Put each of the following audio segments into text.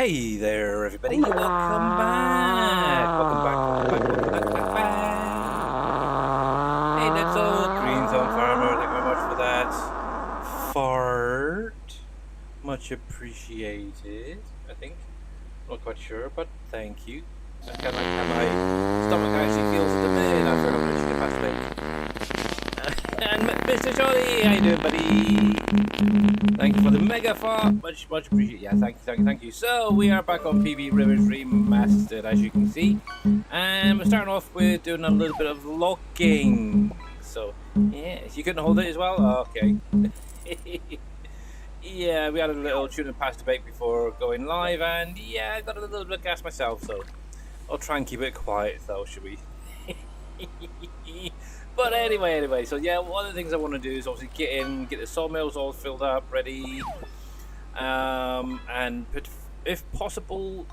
Hey there, everybody. Welcome back. Welcome back. Hey, that's all. Green Zone Farmer. Thank you very much for that. Fart. Much appreciated, I think. Not quite sure, but thank you. That's kind of like how my stomach actually feels at the minute after I'm going to and Mr. Johnny, how you doing, buddy? Thank you for the mega fart. Much appreciated. Yeah, thank you. So we are back on PB Rivers Remastered, as you can see, and we're starting off with doing a little bit of logging. So yeah, you couldn't hold it as well. Okay. Yeah, we had a little tune and pasta bake before going live, and yeah, I got a little bit of gas myself, so I'll try and keep it quiet, though, should we? But anyway, so yeah, one of the things I want to do is obviously get the sawmills all filled up, ready, and put, if possible,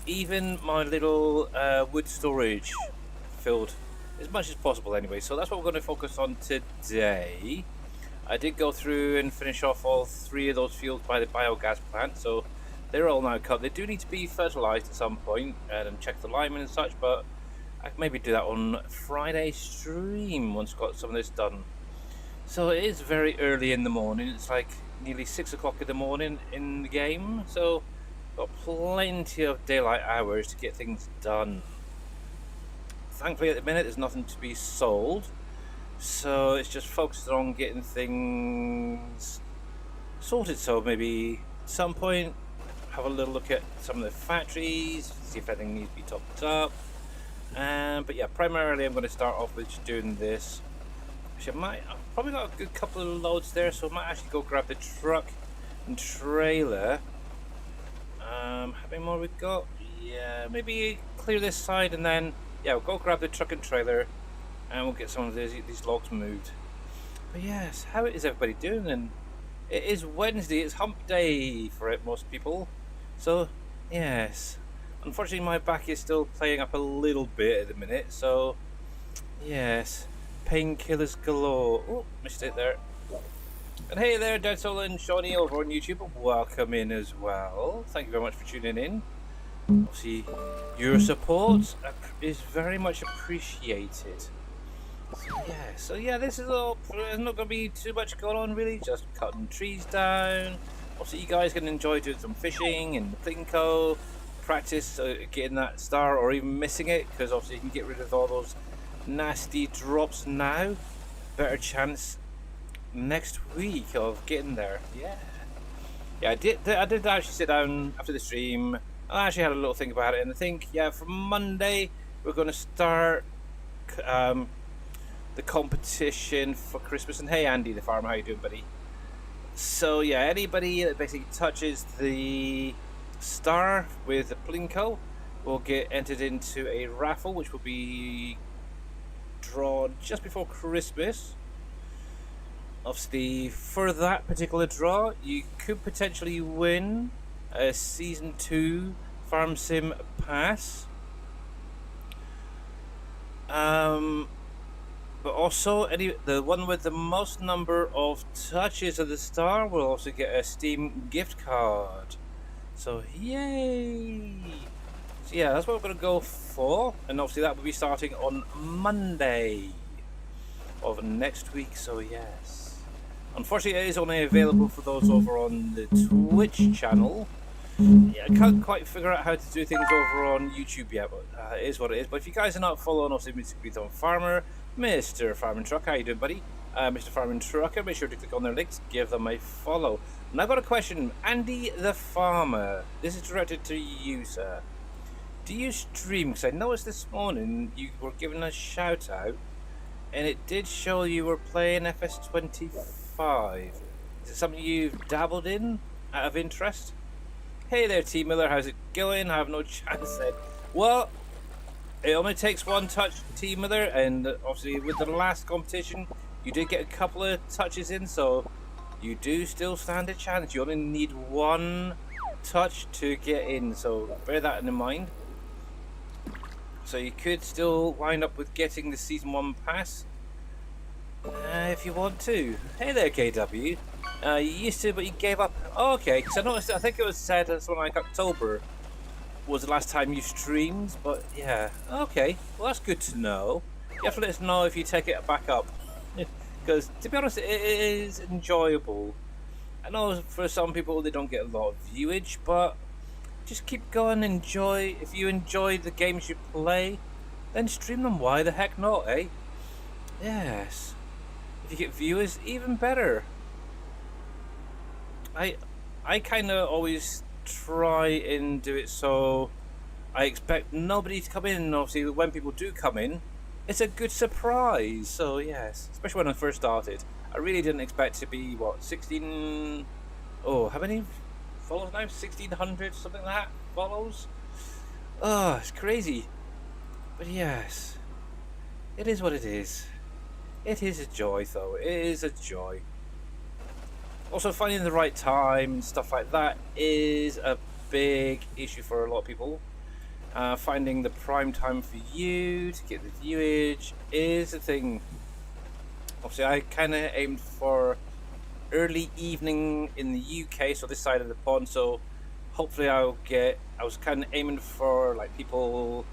even my little wood storage filled as much as possible anyway. So that's what we're going to focus on today. I did go through and finish off all 3 of those fields by the biogas plant, so they're all now cut. They do need to be fertilized at some point and check the linemen and such, but I can maybe do that on Friday stream once I've got some of this done. So it is very early in the morning. It's like nearly 6 o'clock in the morning in the game, so got plenty of daylight hours to get things done. Thankfully at the minute there's nothing to be sold, so it's just focused on getting things sorted. So maybe at some point have a little look at some of the factories, see if anything needs to be topped up. But yeah, primarily I'm going to start off with just doing this. Actually, I've probably got a good couple of loads there, so I might actually go grab the truck and trailer. How many more we got? Yeah, maybe clear this side and then yeah, we'll go grab the truck and trailer, and we'll get some of these logs moved. But yes, how is everybody doing? And it is Wednesday. It's hump day for most people. So yes. Unfortunately, my back is still playing up a little bit at the minute, so yes, painkillers galore. Oh, missed it there. And hey there, Dead Soul and Shawnee over on YouTube. Welcome in as well. Thank you very much for tuning in. Obviously, your support is very much appreciated. So yeah, this is all. There's not going to be too much going on really. Just cutting trees down. Obviously, you guys can enjoy doing some fishing and plinko. Practice getting that star or even missing it, because obviously you can get rid of all those nasty drops now. Better chance next week of getting there. Yeah, I did actually sit down after the stream. I actually had a little think about it, and I think yeah, from Monday we're going to start the competition for Christmas. And hey Andy the farmer, how you doing, buddy? So yeah, anybody that basically touches the star with the plinko will get entered into a raffle, which will be drawn just before Christmas. Obviously, for that particular draw, you could potentially win a Season 2 Farm Sim Pass. But also, the one with the most number of touches of the star will also get a Steam gift card. So yay! So yeah, that's what we're going to go for, and obviously that will be starting on Monday of next week. So yes, unfortunately it is only available for those over on the Twitch channel. Yeah, I can't quite figure out how to do things over on YouTube yet, but it is what it is. But if you guys are not following, obviously Mr. Green Zone Farmer, Mr. Farming Truck, how you doing, buddy? Mr. Farming Trucker, make sure to click on their links, give them a follow. And I've got a question, Andy the Farmer. This is directed to you, sir. Do you stream? Because I noticed this morning you were given a shout out, and it did show you were playing FS25. Is it something you've dabbled in out of interest? Hey there, T Miller. How's it going? I have no chance then. Well, it only takes one touch, T Miller, and obviously with the last competition, you did get a couple of touches in, so you do still stand a chance. You only need one touch to get in, so bear that in mind. So you could still wind up with getting the Season 1 pass if you want to. Hey there, KW. You used to, but you gave up. Oh, okay, because I noticed, I think it was said something like October was the last time you streamed, but yeah, okay. Well, that's good to know. You have to let us know if you take it back up. Because, to be honest, it is enjoyable. I know for some people they don't get a lot of viewage, but just keep going, enjoy. If you enjoy the games you play, then stream them. Why the heck not, eh? Yes. If you get viewers, even better. I kind of always try and do it so I expect nobody to come in, and obviously when people do come in, it's a good surprise. So yes, especially when I first started, I really didn't expect to be, what, 16... Oh, how many follows now? 1,600, something like that, follows? Oh, it's crazy. But yes, it is what it is. It is a joy, though. It is a joy. Also, finding the right time and stuff like that is a big issue for a lot of people. Finding the prime time for you to get the viewage is a thing. Obviously, I kind of aimed for early evening in the UK, so this side of the pond. So hopefully, I was kind of aiming for like people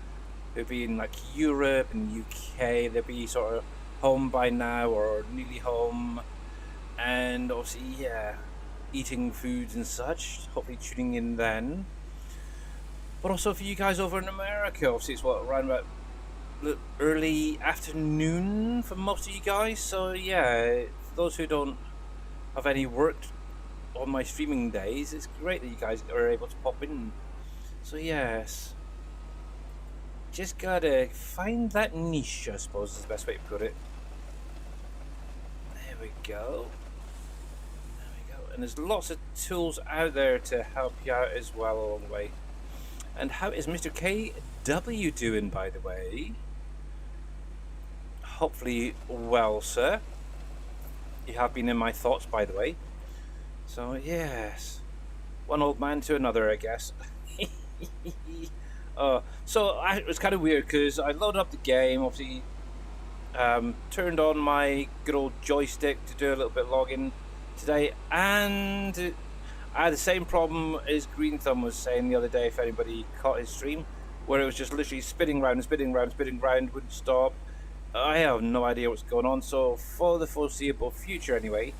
who'd be in like Europe and UK. They'd be sort of home by now or nearly home. And obviously, yeah, eating foods and such, hopefully tuning in then. But also for you guys over in America, obviously it's what, around about early afternoon for most of you guys. So yeah, for those who don't have any work on my streaming days, it's great that you guys are able to pop in. So yes, just gotta find that niche, I suppose is the best way to put it. There we go. And there's lots of tools out there to help you out as well along the way. And how is Mr. KW doing, by the way? Hopefully well, sir. You have been in my thoughts, by the way. So yes, one old man to another, I guess. So it was kind of weird because I loaded up the game, obviously turned on my good old joystick to do a little bit of logging today, and I had the same problem as Green Thumb was saying the other day, if anybody caught his stream, where it was just literally spinning round and spinning round, spinning round, wouldn't stop. I have no idea what's going on. So for the foreseeable future anyway,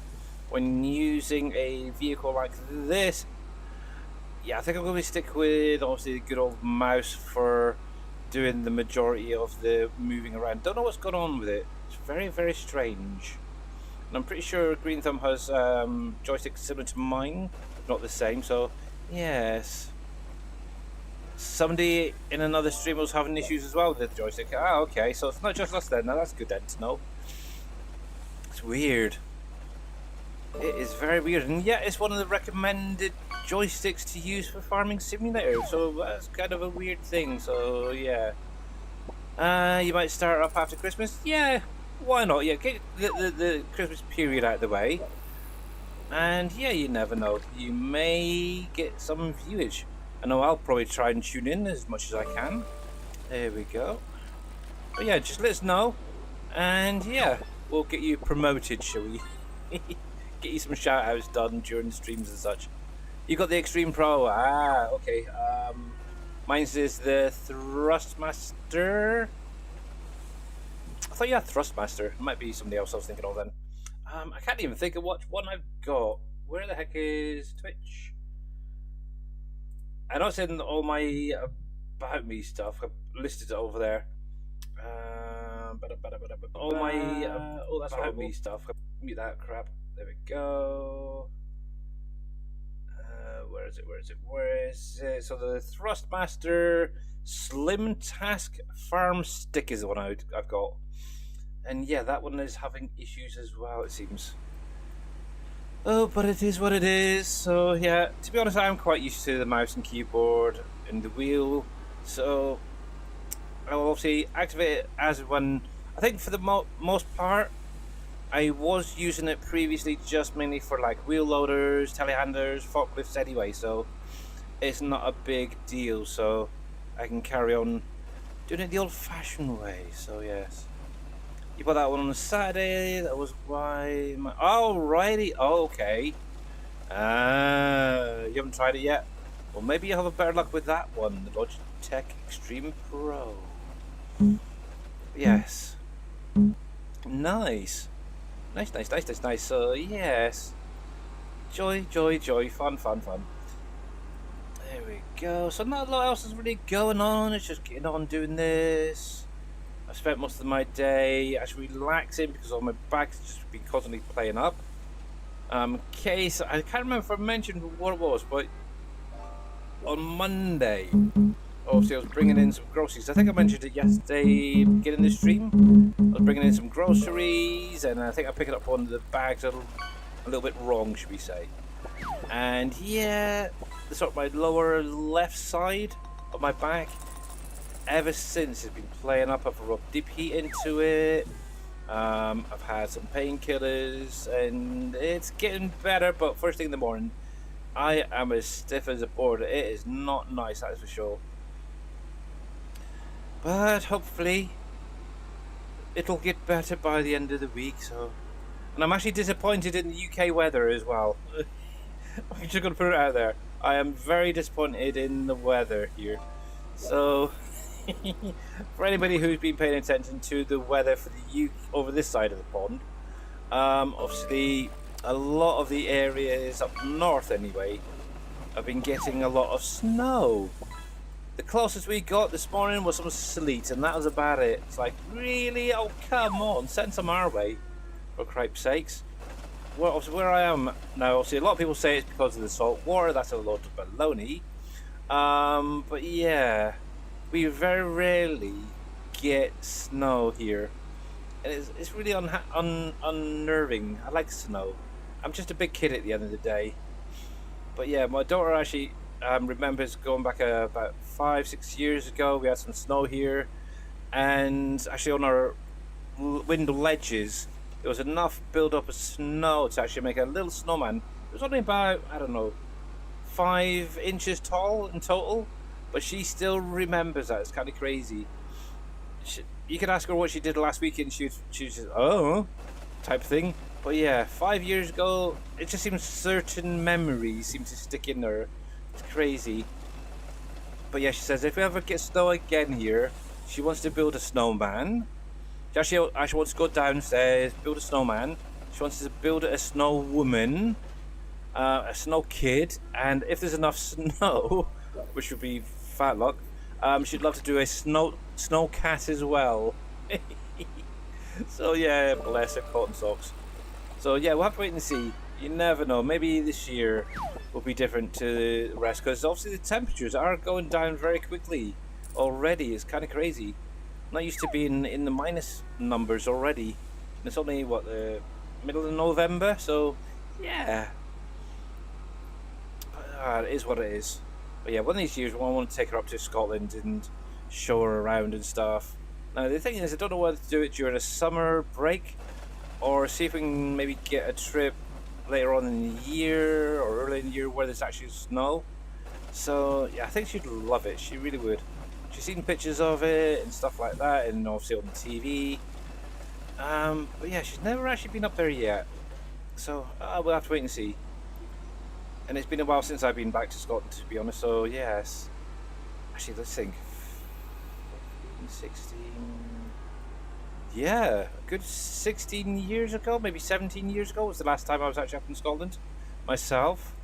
when using a vehicle like this, yeah, I think I'm going to stick with obviously the good old mouse for doing the majority of the moving around. Don't know what's going on with it. It's very, very strange. And I'm pretty sure Green Thumb has joysticks similar to mine, if not the same, so yes. Somebody in another stream was having issues as well with the joystick. Ah, okay, so it's not just us then. Now that's good then to know. It's weird. It is very weird, and yet it's one of the recommended joysticks to use for Farming Simulator, so that's kind of a weird thing, so yeah. You might start up after Christmas? Yeah. Why not? Yeah, get the Christmas period out of the way. And yeah, you never know. You may get some viewage. I know I'll probably try and tune in as much as I can. There we go. But yeah, just let us know. And yeah, we'll get you promoted, shall we? Get you some shout outs done during the streams and such. You got the Extreme Pro. Ah, okay. Mine's is the Thrustmaster. I thought you had Thrustmaster. It might be somebody else I was thinking of then. I can't even think of what one I've got. Where the heck is Twitch? I know it's in all my about me stuff. I've listed it over there. All my that's about me stuff. Mute that crap. There we go. Where is it? Where is it? Where is it? So the Thrustmaster Slim Task Farm Stick is the one I've got. And yeah, that one is having issues as well, it seems. Oh, but it is what it is. So yeah, to be honest, I'm quite used to the mouse and keyboard and the wheel. So I'll obviously activate it as when, I think for the most part, I was using it previously just mainly for like wheel loaders, telehandlers, forklifts anyway. So it's not a big deal. So I can carry on doing it the old-fashioned way. So yes. You bought that one on a Saturday. That was why my... Alrighty. Oh, okay. You haven't tried it yet? Well, maybe you'll have a better luck with that one. The Logitech Extreme Pro. Yes. Nice. Nice. So, yes. Joy. Fun. There we go. So not a lot else is really going on. It's just getting on doing this. I've spent most of my day actually relaxing because all my back's just been constantly playing up. Case, I can't remember if I mentioned what it was, but on Monday, obviously I was bringing in some groceries. I think I mentioned it yesterday, beginning the stream. I was bringing in some groceries, and I think I picked up one of the bags a little bit wrong, should we say. And yeah, the sort of my lower left side of my back, ever since it's been playing up. I've rubbed deep heat into it. I've had some painkillers, and it's getting better, but first thing in the morning, I am as stiff as a board. It is not nice, that's for sure. But hopefully, it'll get better by the end of the week, so... And I'm actually disappointed in the UK weather as well. I'm just going to put it out there. I am very disappointed in the weather here. So... for anybody who's been paying attention to the weather for the UK over this side of the pond, obviously a lot of the areas up north anyway have been getting a lot of snow. The closest we got this morning was some sleet, and that was about it. It's like, really? Oh, come on, send some our way, for cripe's sakes. Well, obviously where I am now, obviously a lot of people say it's because of the salt water. That's a lot of baloney. But yeah, we very rarely get snow here, and it's really unnerving. I like snow. I'm just a big kid at the end of the day. But yeah, my daughter actually remembers going back about 5-6 years ago. We had some snow here, and actually on our window ledges there was enough build up of snow to actually make a little snowman. It was only about, I don't know, 5 inches tall in total. But she still remembers that. It's kind of crazy. You could ask her what she did last weekend. She was just, oh, type thing. But yeah, 5 years ago, it just seems certain memories seem to stick in her. It's crazy. But yeah, she says if we ever get snow again here, she wants to build a snowman. She actually wants to go downstairs, build a snowman. She wants to build a snow woman, a snow kid, and if there's enough snow, which would be fat luck, she'd love to do a snow cat as well. So yeah, bless her cotton socks. So yeah, we'll have to wait and see. You never know. Maybe this year will be different to the rest, because obviously the temperatures are going down very quickly already. It's kind of crazy. I'm not used to being in the minus numbers already. And it's only what, the middle of November, so yeah. It is what it is. But yeah, one of these years I want to take her up to Scotland and show her around and stuff. Now the thing is, I don't know whether to do it during a summer break or see if we can maybe get a trip later on in the year or early in the year where there's actually snow. So yeah, I think she'd love it. She really would. She's seen pictures of it and stuff like that, and obviously on the TV. But yeah, she's never actually been up there yet. So we'll have to wait and see. And it's been a while since I've been back to Scotland, to be honest, so yes. Actually, let's think. 16... Yeah, a good 16 years ago, maybe 17 years ago was the last time I was actually up in Scotland myself.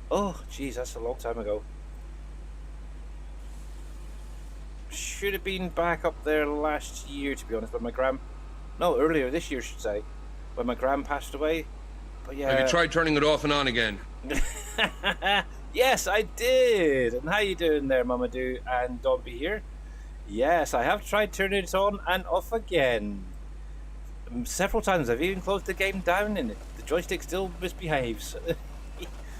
Oh, geez, that's a long time ago. Should have been back up there last year, to be honest, but no, earlier this year, I should say, when my gran passed away. But yeah. Have you tried turning it off and on again? Yes, I did. And how you doing there, Mamadou and Dobby here? Yes, I have tried turning it on and off again. Several times. I've even closed the game down and the joystick still misbehaves.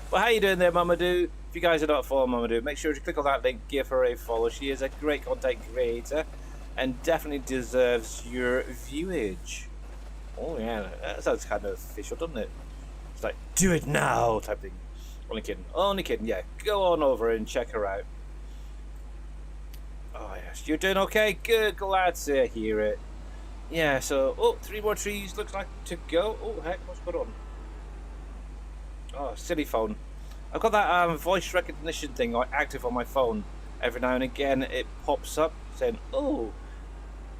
Well, how you doing there, Mamadou? If you guys are not following Mamadou, make sure to click on that link, give her a follow. She is a great content creator and definitely deserves your viewage. Oh yeah, that sounds kind of official, doesn't it? It's like, do it now type thing. Only kidding, yeah. Go on over and check her out. Oh yes, you're doing okay? Good, glad to hear it. yeah, so, oh, 3 more trees looks like to go. Oh, heck, what's going on? Oh, silly phone. I've got that voice recognition thing active on my phone. Every now and again it pops up saying, oh,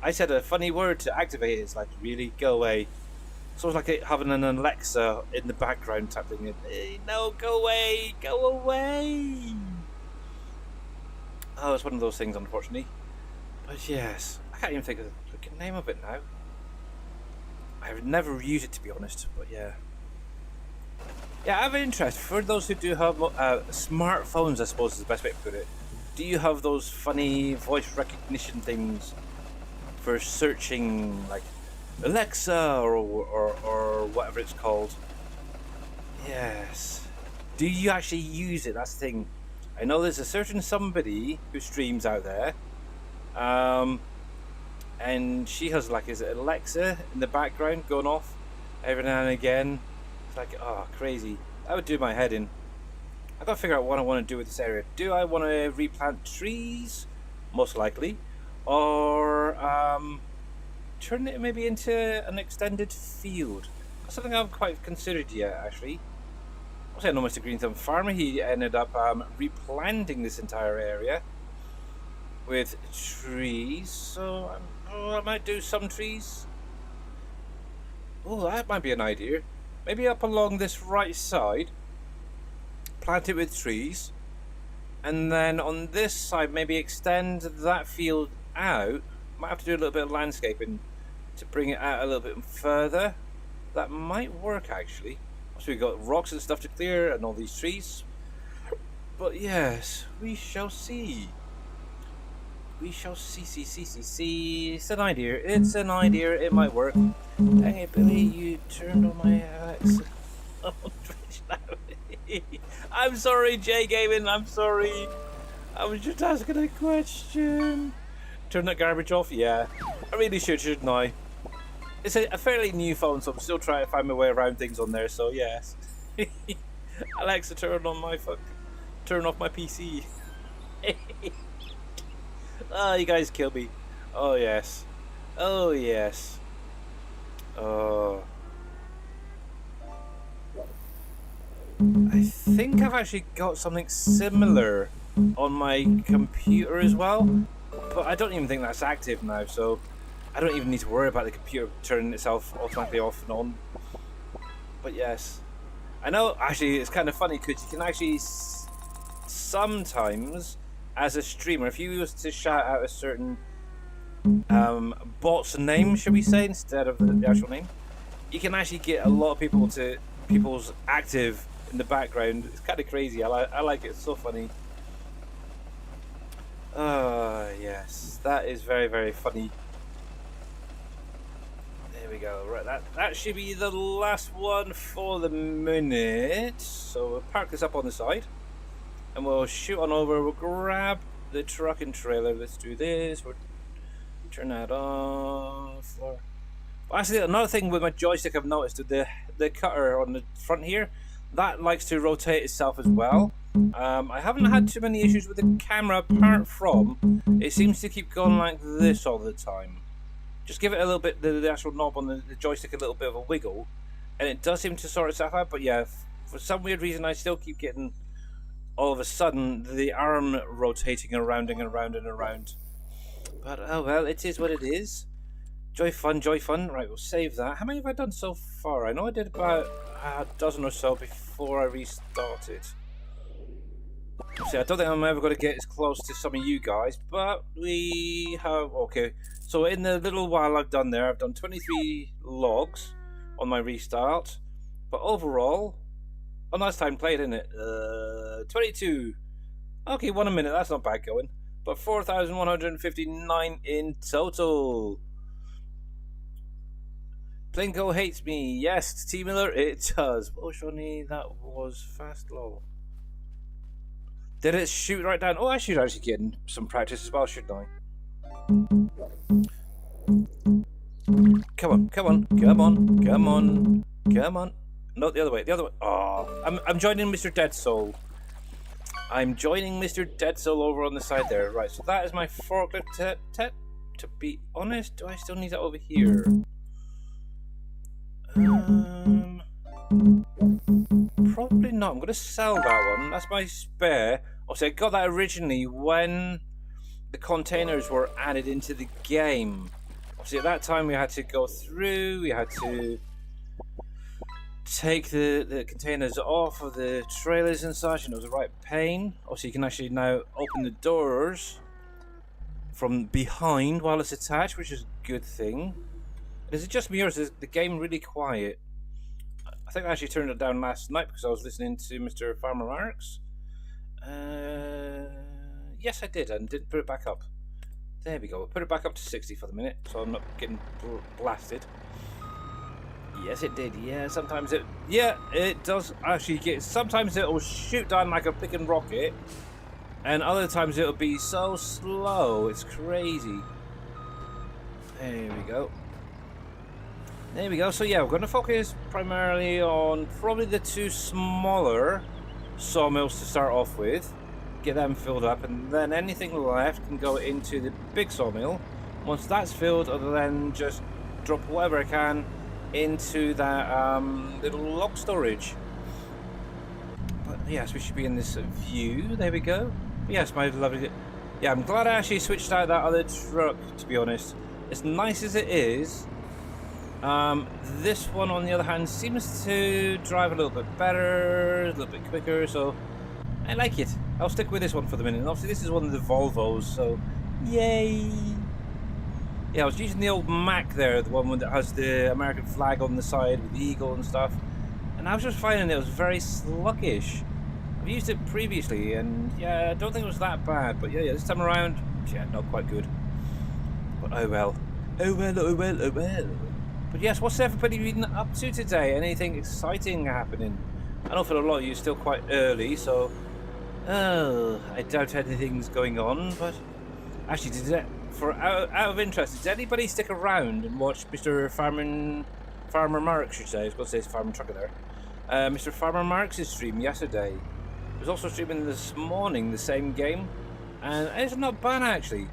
I said a funny word to activate it. It's like, really? Go away. It's almost like having an Alexa in the background type thing. Hey, no, go away! Go away! Oh, it's one of those things, unfortunately. But yes, I can't even think of the name of it now. I would never use it, to be honest, but yeah. Yeah, I have an interest. For those who do have smartphones, I suppose is the best way to put it. Do you have those funny voice recognition things for searching, like Alexa or whatever it's called? Yes. Do you actually use it? That's the thing. I know there's a certain somebody who streams out there, and she has, like, is it Alexa in the background going off every now and again? It's like, oh, crazy. That would do my head in. I've got to figure out what I want to do with this area. Do I want to replant trees? Most likely. Or turn it maybe into an extended field. That's something I haven't quite considered yet, actually. I know Mr. Green Thumb Farmer, he ended up replanting this entire area with trees. So I might do some trees. Oh, that might be an idea. Maybe up along this right side, plant it with trees, and then on this side maybe extend that field out. Might have to do a little bit of landscaping to bring it out a little bit further. That might work, actually. So we've got rocks and stuff to clear and all these trees. But yes, we shall see. We shall see. It's an idea. It's an idea. It might work. Dang it, Billy, you turned on my Alexa on Twitch now. I'm sorry, Jay Gaming. I'm sorry. I was just asking a question. Turn that garbage off? Yeah. I really should, shouldn't I? It's a fairly new phone, so I'm still trying to find my way around things on there, so yes. Alexa, turn off my PC. Oh, you guys kill me. Oh, yes. Oh, yes. Oh. I think I've actually got something similar on my computer as well, but I don't even think that's active now, so I don't even need to worry about the computer turning itself automatically off and on. But yes, I know, actually it's kind of funny because you can actually sometimes, as a streamer, if you was to shout out a certain bot's name, should we say, instead of the actual name, you can actually get a lot of people's active in the background. It's kind of crazy. I like it. It's so funny. Yes, that is very, very funny. There we go. Right, that should be the last one for the minute. So we'll park this up on the side, and we'll shoot on over. We'll grab the truck and trailer. Let's do this. We'll turn that off. Well, actually, another thing with my joystick I've noticed that the cutter on the front here, that likes to rotate itself as well. I haven't had too many issues with the camera apart from it seems to keep going like this all the time. Just give it a little bit, the actual knob on the joystick, a little bit of a wiggle, and it does seem to sort itself out. But yeah, for some weird reason I still keep getting all of a sudden the arm rotating around and around and around. But oh well, it is what it is. Joy fun. Right, we'll save that. How many have I done so far? I know I did about a dozen or so before I restarted. See, I don't think I'm ever going to get as close to some of you guys, but we have... Okay, so in the little while I've done there, I've done 23 logs on my restart. But overall... Oh, nice time played, isn't it? 22. Okay, 1 a minute, that's not bad going. But 4,159 in total. Plinko hates me. Yes, T Miller, it does. Oh, Shawnee, that was fast low. Did it shoot right down? Oh, I should actually get in some practice as well, shouldn't I? Come on. No, the other way. Oh, I'm joining Mr. Dead Soul. I'm joining Mr. Dead Soul over on the side there. Right, so that is my forklift to be honest, do I still need that over here? Probably not. I'm going to sell that one. That's my spare. Also, I got that originally when the containers were added into the game. Obviously, at that time we had to go through, we had to take the containers off of the trailers and such, and it was a right pain. Also, you can actually now open the doors from behind while it's attached, which is a good thing. Is it just me, or is the game really quiet? I think I actually turned it down last night because I was listening to Mr. Farmer Marks. Yes, I did, and didn't put it back up. There we go. Put it back up to 60 for the minute, so I'm not getting blasted. Yes, it did. Yeah, sometimes it... Yeah, it does actually get... Sometimes it'll shoot down like a freaking rocket, and other times it'll be so slow. It's crazy. There we go. There we go. So yeah, we're going to focus primarily on probably the two smaller sawmills to start off with. Get them filled up, and then anything left can go into the big sawmill. Once that's filled, I'll then just drop whatever I can into that little log storage. But yes, we should be in this view. There we go. But yes, my lovely... Yeah, I'm glad I actually switched out that other truck, to be honest. As nice as it is, this one, on the other hand, seems to drive a little bit better, a little bit quicker, so I like it. I'll stick with this one for the minute. And obviously, this is one of the Volvos, so yay! Yeah, I was using the old Mac there, the one that has the American flag on the side with the eagle and stuff, and I was just finding it was very sluggish. I've used it previously, and yeah, I don't think it was that bad, but yeah, this time around, yeah, not quite good. But oh well. Oh well, oh well, oh well. But yes, what's everybody been up to today? Anything exciting happening? I know for a lot of you it's still quite early, so I doubt anything's going on, but actually, out of interest, did anybody stick around and watch Mr. Farmer Marks, should say? I was going to say Farmer Trucker there. Mr. Farmer Marks' stream yesterday. He was also streaming this morning the same game, and it's not bad actually.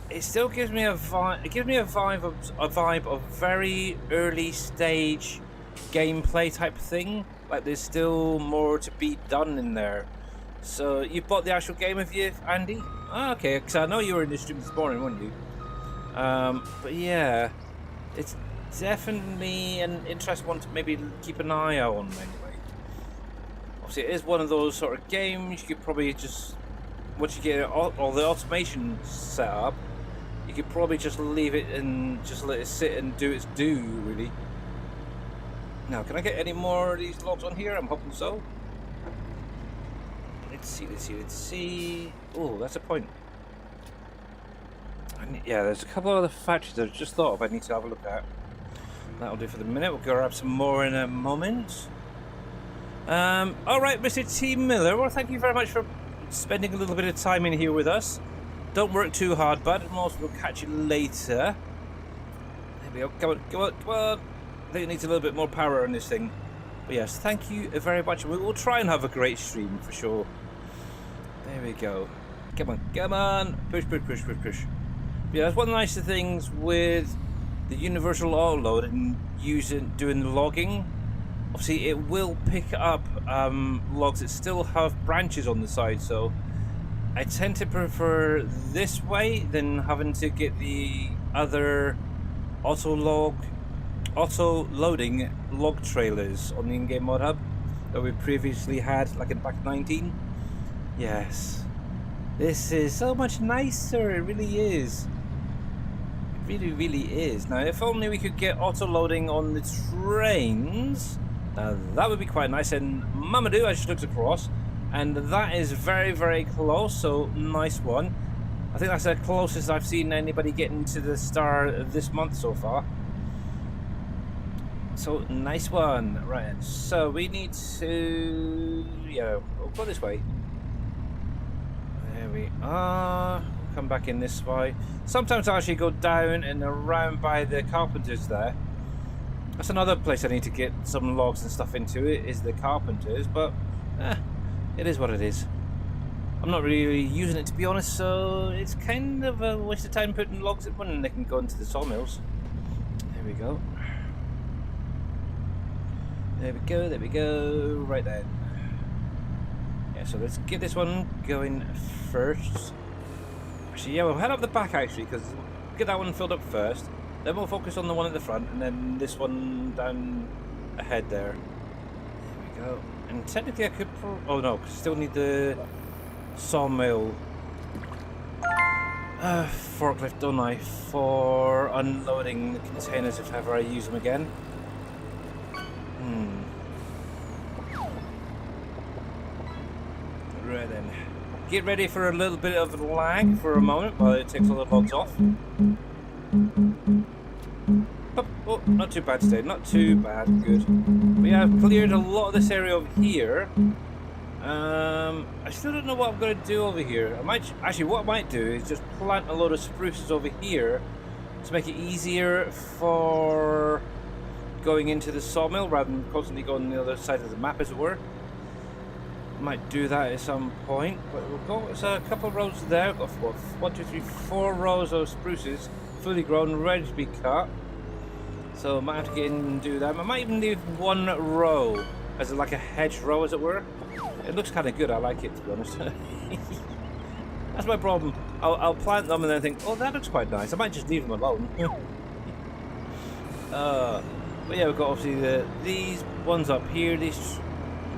It still gives me a vibe. It gives me a vibe of very early stage gameplay type thing. Like there's still more to be done in there. So you bought the actual game, have you, Andy? Oh, okay, because I know you were in the stream this morning, weren't you? But yeah, it's definitely an interesting one to maybe keep an eye on anyway. Obviously, it is one of those sort of games. You could probably just, once you get all the automation set up, you could probably just leave it and just let it sit and do its due, really. Now, can I get any more of these logs on here? I'm hoping so. Let's see. Oh, that's a point. Yeah, there's a couple of other factories that I just thought of I need to have a look at. That'll do for the minute. We'll grab some more in a moment. Alright, Mr. T. Miller, well, thank you very much for spending a little bit of time in here with us. Don't work too hard, bud. We'll catch you later. There we go. Come on. I think it needs a little bit more power on this thing. But yes, thank you very much. We will try and have a great stream for sure. There we go. Come on. Push. Yeah, that's one of the nicer things with the universal autoload and doing the logging. Obviously, it will pick up logs that still have branches on the side, so I tend to prefer this way than having to get the other auto-loading log trailers on the in-game mod hub that we previously had, like in back 19. Yes, this is so much nicer. It really is. It really is. Now, if only we could get auto-loading on the trains, now that would be quite nice. And Mamadou, I just looked across, and that is very, very close, so nice one. I think that's the closest I've seen anybody getting to the star this month so far. So, nice one. Right, so we need to... yeah, we'll go this way. There we are. Come back in this way. Sometimes I actually go down and around by the carpenters there. That's another place I need to get some logs and stuff into. It is the carpenters, but it is what it is. I'm not really using it, to be honest, so it's kind of a waste of time putting logs in when they can go into the sawmills. There we go. There we go, there we go. Right then. Yeah, so let's get this one going first. Actually, yeah, we'll head up the back actually, because we'll get that one filled up first. Then we'll focus on the one at the front, and then this one down ahead there. There we go. And technically I could oh no, because I still need the sawmill forklift, don't I, for unloading the containers if ever I use them again. Right then. Get ready for a little bit of lag for a moment while it takes all the logs off. Oh, not too bad today, not too bad, good. We have cleared a lot of this area over here. I still don't know what I'm going to do over here. I might, actually what I might do is just plant a load of spruces over here to make it easier for going into the sawmill rather than constantly going on the other side of the map, as it were. Might do that at some point, but we'll go. There's a couple of rows there. We've got what, 1, 2, 3, 4 rows of spruces, fully grown, ready to be cut. So I might have to get in and do that. I might even leave one row as like a hedge row, as it were. It looks kind of good. I like it, to be honest. That's my problem. I'll plant them and then think, oh, that looks quite nice. I might just leave them alone. But yeah, we've got obviously these ones up here. These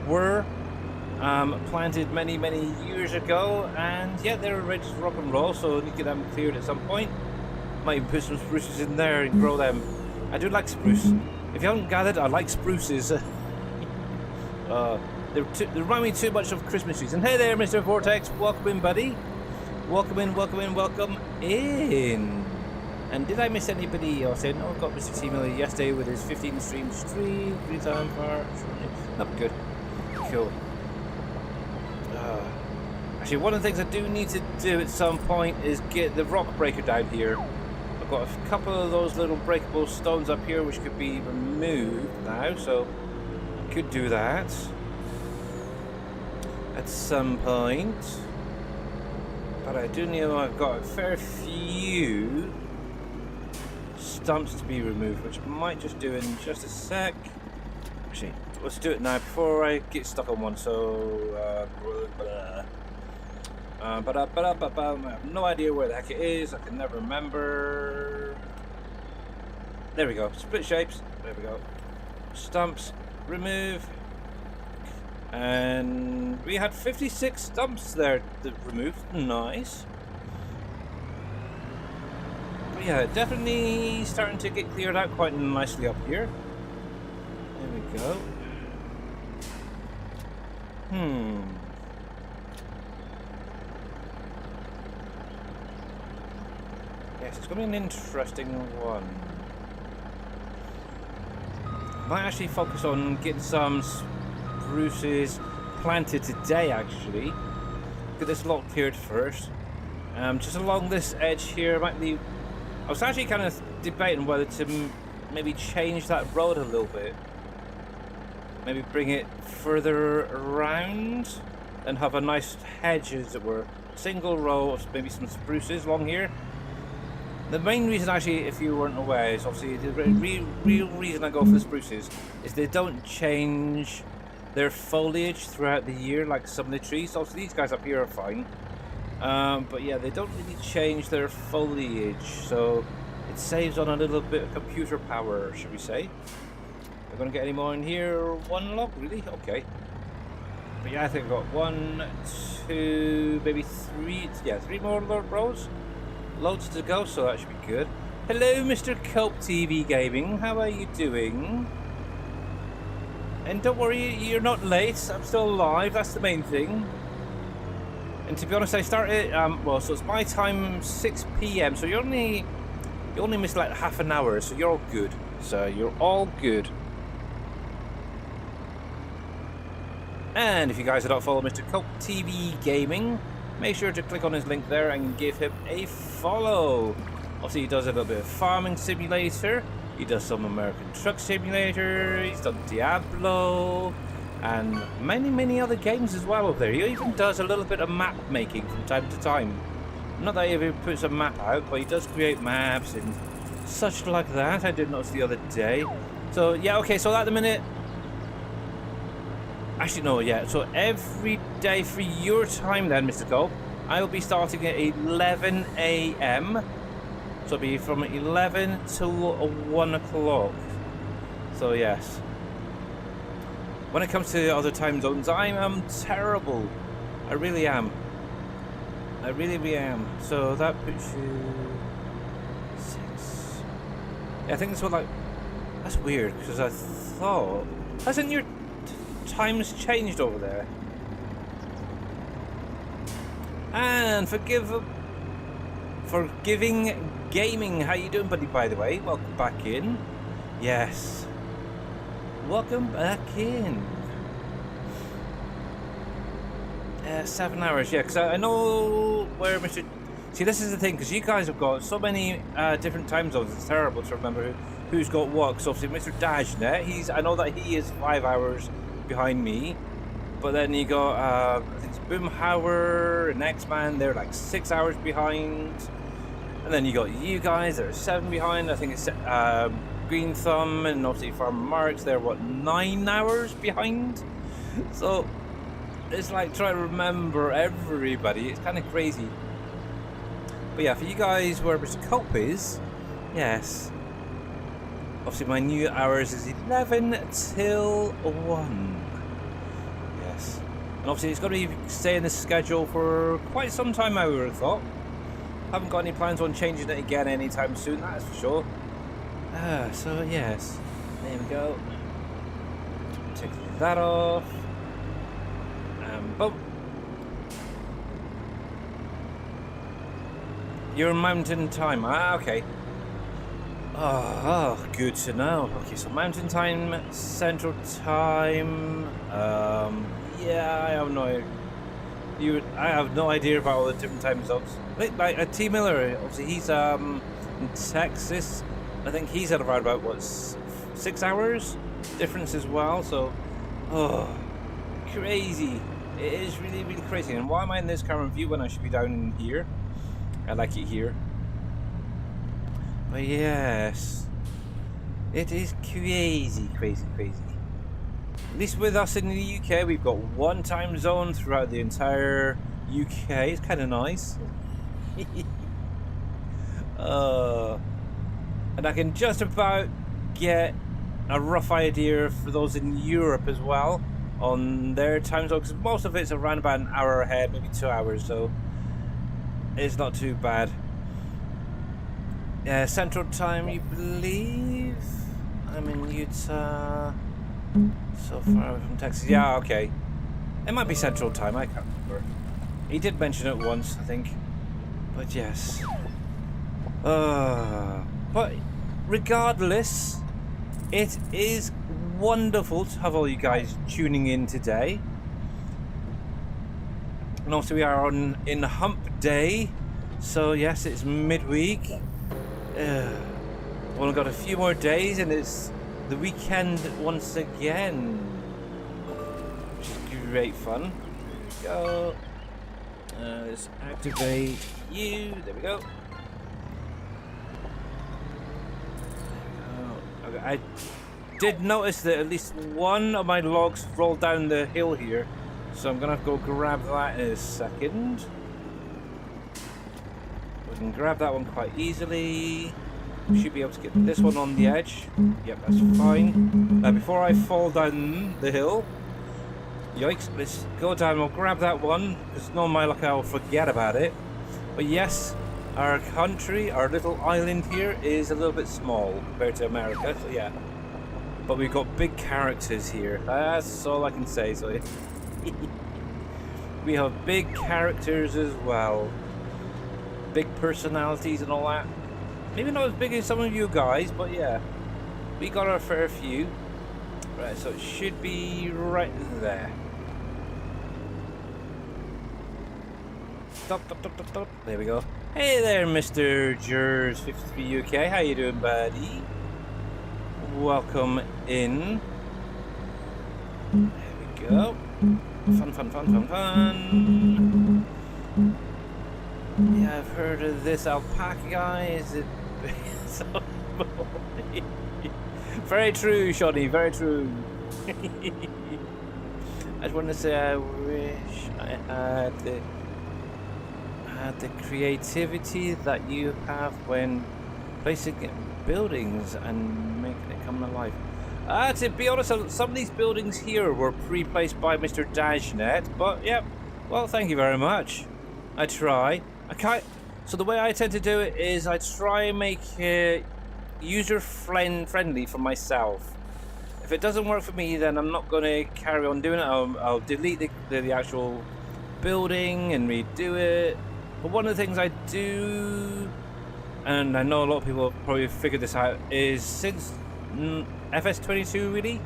were planted many years ago, and yeah, they're ready to rock and roll, so I need to get them cleared at some point. Might even put some spruces in there and grow them. I do like spruce. If you haven't gathered, I like spruces. They remind me too much of Christmas trees. And hey there, Mr. Vortex, welcome in, buddy. Welcome in, welcome in, welcome in. And did I miss anybody else in? Oh, I got Mr. T Miller yesterday with his 15 stream stream, 3 time part. Oh, good. Cool. Actually, one of the things I do need to do at some point is get the rock breaker down here. I've got a couple of those little breakable stones up here which could be removed now, so I could do that at some point. But I do know I've got a fair few stumps to be removed, which I might just do in just a sec. Actually, let's do it now before I get stuck on one. So, I have no idea where the heck it is. I can never remember. There we go. Split shapes. There we go. Stumps. Remove. And we had 56 stumps there that removed. Nice. But yeah, definitely starting to get cleared out quite nicely up here. There we go. Yes, it's going to be an interesting one. Might actually focus on getting some spruces planted today, actually. Get this lot cleared first. Just along this edge here, might leave. I was actually kind of debating whether to maybe change that road a little bit. Maybe bring it further around and have a nice hedge, as it were. Single row of maybe some spruces along here. The main reason, actually, if you weren't aware, is obviously the real reason I go for the spruces is they don't change their foliage throughout the year like some of the trees. Obviously, these guys up here are fine. But yeah, they don't really change their foliage, so it saves on a little bit of computer power, should we say. We're going to get any more in here? One log, really? Okay. But yeah, I think I've got 1, 2, maybe 3, yeah, 3 more rows. Loads to go, so that should be good. Hello, Mr. Cope TV Gaming. How are you doing? And don't worry, you're not late. I'm still alive. That's the main thing. And to be honest, I started. Well, so it's my time, 6 p.m. So you only missed like half an hour. So you're all good. So you're all good. And if you guys do not follow Mr. Cope TV Gaming, make sure to click on his link there and give him a follow. Obviously, he does a little bit of Farming Simulator. He does some American Truck Simulator. He's done Diablo. and many other games as well over there. He even does a little bit of map making from time to time. Not that he ever puts a map out, but he does create maps and such like that. I did notice the other day. So yeah, okay, so at the minute, actually no, yeah, so every day for your time then, Mr. Cole, I will be starting at 11 a.m. So it'll be from 11 till 1 o'clock. So yes. When it comes to other time zones, I am terrible. I really am. I really am. So that puts you 6. Yeah, I think that's what, like, that's weird because I thought, hasn't your times changed over there? And forgiving gaming, how you doing, buddy? By the way, welcome back in. Yes. Welcome back in. 7 hours, yeah, because I know where Mr. See, this is the thing, because you guys have got so many different time zones, it's terrible to remember who's got what. So obviously Mr. Dashnet, I know that he is 5 hours behind me, but then you got, I think it's Boomhauer and X-Man, they're like 6 hours behind. And then you got you guys, that are 7 behind. I think it's Green Thumb and obviously Farmer Marks, they're what, 9 hours behind? So it's like trying to remember everybody. It's kind of crazy. But yeah, for you guys where Mr. Culp is, yes. Obviously my new hours is 11 till 1. Yes. And obviously it's going to be staying in this schedule for quite some time, I would have thought. Haven't got any plans on changing it again anytime soon, that's for sure. So yes. There we go. Take that off. Boom. Your mountain time. Ah, okay. Oh, good to know. Okay, so mountain time, central time. Yeah, I have no idea about all the different time zones. Like T Miller, obviously he's in Texas. I think he's at around about what, 6 hours difference as well. So, crazy. It is really crazy. And why am I in this current view when I should be down in here? I like it here. But yes, it is crazy. At least with us in the UK, we've got one time zone throughout the entire UK. It's kind of nice. And I can just about get a rough idea for those in Europe as well on their time zone, because most of it's around about an hour ahead, maybe 2 hours, so it's not too bad. Central time, you believe? I'm in Utah. So far from Texas. Yeah, okay. It might be Central time, I can't remember. He did mention it once, I think. But yes. But regardless, it is wonderful to have all you guys tuning in today. And also we are in hump day. So yes, it's midweek. We've only got a few more days and it's the weekend once again, which is great fun. There we go. Let's activate you. There we go. Okay, I did notice that at least one of my logs rolled down the hill here, so I'm gonna have to go grab that in a second. We can grab that one quite easily. We should be able to get this one on the edge. Yep, that's fine. Before I fall down the hill, yikes, let's go down. We'll grab that one, because no my luck I'll forget about it. But yes, our country, our little island here is a little bit small compared to America, so yeah. But we've got big characters here. That's all I can say. So we have big characters as well. Big personalities and all that. Maybe not as big as some of you guys, but yeah. We got our fair few. Right, so it should be right there. Stop. There we go. Hey there, Mr. Jers53 UK. How you doing, buddy? Welcome in. There we go. Fun. Yeah, I've heard of this alpaca guy. Is it so very true, Shoddy, very true. I just want to say I wish I had the creativity that you have when placing buildings and making it come alive. To be honest, some of these buildings here were pre-placed by Mr. Dashnet, but yeah, well, thank you very much. I try. So the way I tend to do it is I try and make it user-friendly for myself. If it doesn't work for me, then I'm not going to carry on doing it. I'll delete the actual building and redo it. But one of the things I do, and I know a lot of people have probably figured this out, is since FS22 really,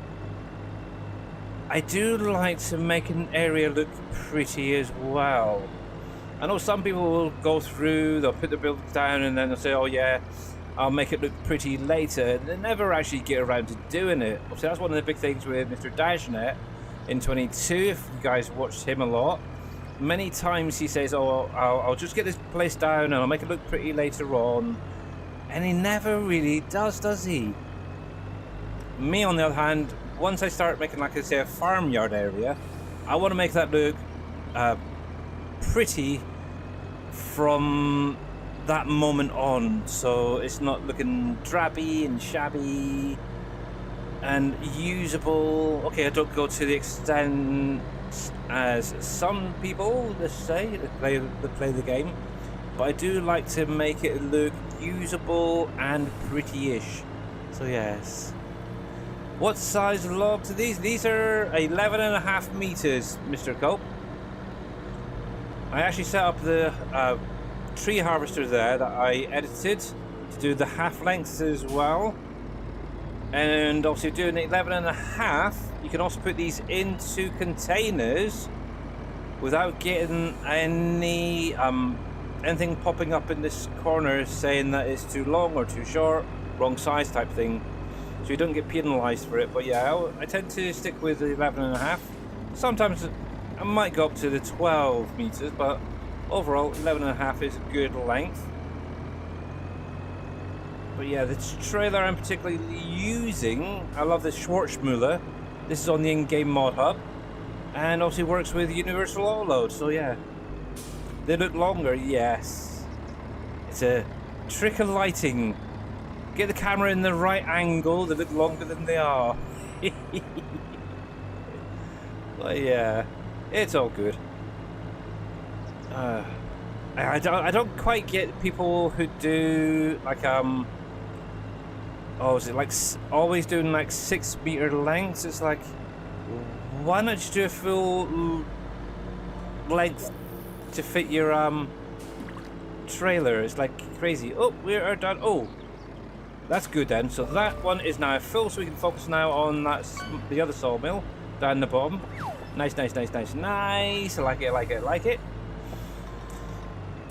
I do like to make an area look pretty as well. I know some people will go through, they'll put the buildings down and then they'll say, oh yeah, I'll make it look pretty later. They never actually get around to doing it. So that's one of the big things with Mr. Dashnet in 22, if you guys watched him a lot. Many times he says, oh, I'll just get this place down and I'll make it look pretty later on. And he never really does he? Me, on the other hand, once I start making, like I say, a farmyard area, I want to make that look pretty from that moment on, so it's not looking drabby and shabby and usable. Okay, I don't go to the extent as some people, let's say, that play the game, but I do like to make it look usable and pretty-ish. So yes. What size logs are these? These are 11.5 meters, Mr. Cope. I actually set up the tree harvester there that I edited to do the half lengths as well. And obviously doing 11.5, you can also put these into containers without getting any anything popping up in this corner saying that it's too long or too short, wrong size type thing. So you don't get penalised for it. But yeah, I tend to stick with the 11.5. Sometimes I might go up to the 12 meters, but overall 11.5 is a good length. But yeah, this trailer I'm particularly using, I love this Schwarzmüller. This is on the in-game mod hub, and obviously works with universal autoload. So yeah, they look longer, yes. It's a trick of lighting. Get the camera in the right angle, they look longer than they are. But yeah, it's all good. I don't quite get people who do like oh, is it like always doing like 6 meter lengths? It's like, why not just do a full length to fit your trailer? It's like crazy. Oh, we are done. Oh, that's good then. So that one is now full, so we can focus now on the other sawmill down the bottom. Nice. I like it.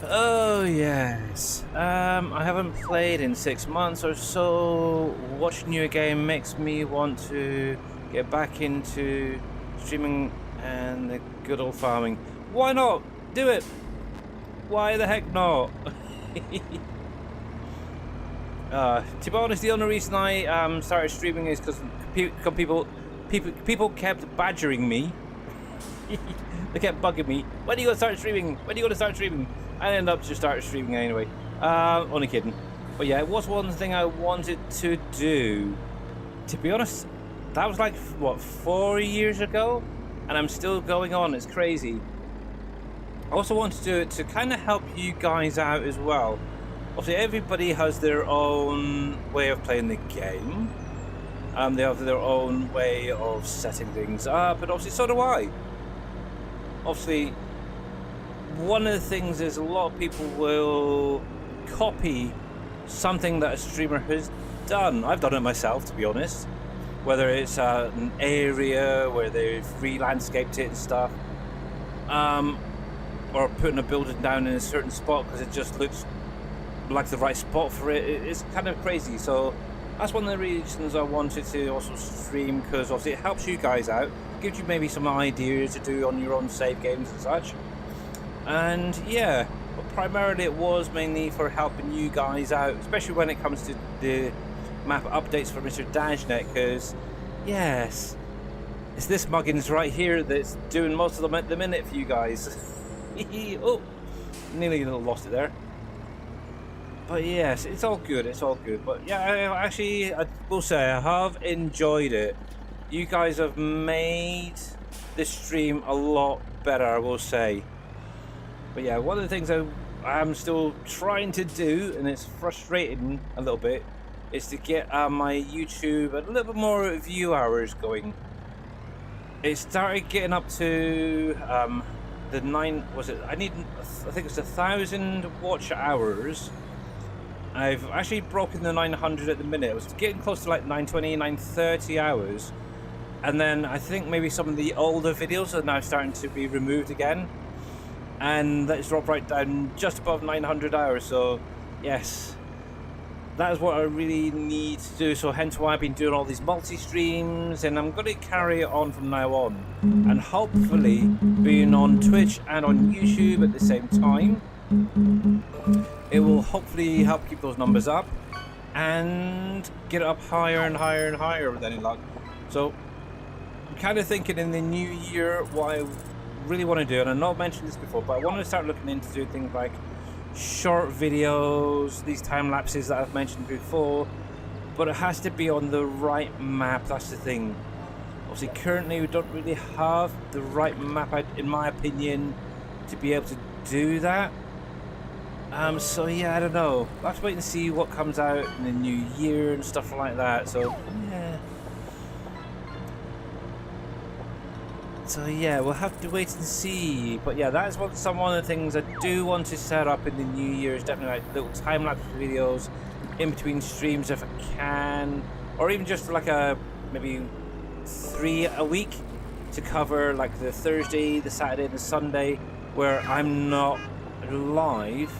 Oh yes. I haven't played in 6 months or so. Watching you again makes me want to get back into streaming and the good old farming. Why not? Do it. Why the heck not? To be honest, the only reason I started streaming is because people kept badgering me. They kept bugging me. When are you gonna start streaming? I ended up just started streaming anyway. Only kidding. But yeah, it was one thing I wanted to do. To be honest, that was like, what, 4 years ago? And I'm still going on. It's crazy. I also want to do it to kind of help you guys out as well. Obviously, everybody has their own way of playing the game. They have their own way of setting things up, and obviously so do I. Obviously, one of the things is a lot of people will copy something that a streamer has done. I've done it myself, to be honest. Whether it's an area where they've re-landscaped it and stuff, or putting a building down in a certain spot because it just looks like the right spot for it. It's kind of crazy. So that's one of the reasons I wanted to also stream, because obviously it helps you guys out, gives you maybe some ideas to do on your own save games and such. And yeah, but primarily it was mainly for helping you guys out, especially when it comes to the map updates for Mr. Dashnet, because yes, it's this muggins right here that's doing most of them at the minute for you guys. Oh, nearly lost it there. But yes, it's all good, it's all good. But yeah, I will say I have enjoyed it. You guys have made this stream a lot better, I will say. But yeah, one of the things I'm still trying to do, and it's frustrating a little bit, is to get my YouTube a little bit more view hours going. It started getting up to the 9, was it? I think it's 1,000 watch hours. I've actually broken the 900 at the minute. It was getting close to like 920, 930 hours. And then I think maybe some of the older videos are now starting to be removed again. And that's dropped right down just above 900 hours. So yes, that is what I really need to do. So hence why I've been doing all these multi-streams, and I'm going to carry it on from now on. And hopefully being on Twitch and on YouTube at the same time, it will hopefully help keep those numbers up and get it up higher and higher and higher with any luck. So I'm kind of thinking in the new year what I really want to do, and I've not mentioned this before, but I want to start looking into doing things like short videos, these time lapses that I've mentioned before, but it has to be on the right map. That's the thing. Obviously currently we don't really have the right map, in my opinion, to be able to do that. So yeah, I don't know. I'll have to wait and see what comes out in the new year and stuff like that. So yeah. So yeah, we'll have to wait and see. But yeah, that is one of the things I do want to set up in the new year, is definitely like little time-lapse videos in between streams if I can, or even just like maybe 3 a week to cover like the Thursday, the Saturday, and the Sunday where I'm not live.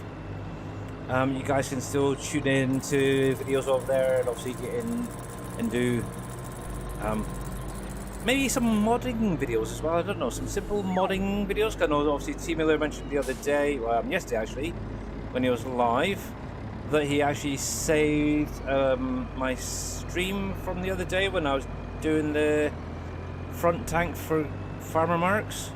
You guys can still tune in to videos over there and obviously get in and do maybe some modding videos as well. I don't know, some simple modding videos. I know obviously T Miller mentioned the other day, yesterday actually, when he was live, that he actually saved my stream from the other day when I was doing the front tank for Farmer Marks,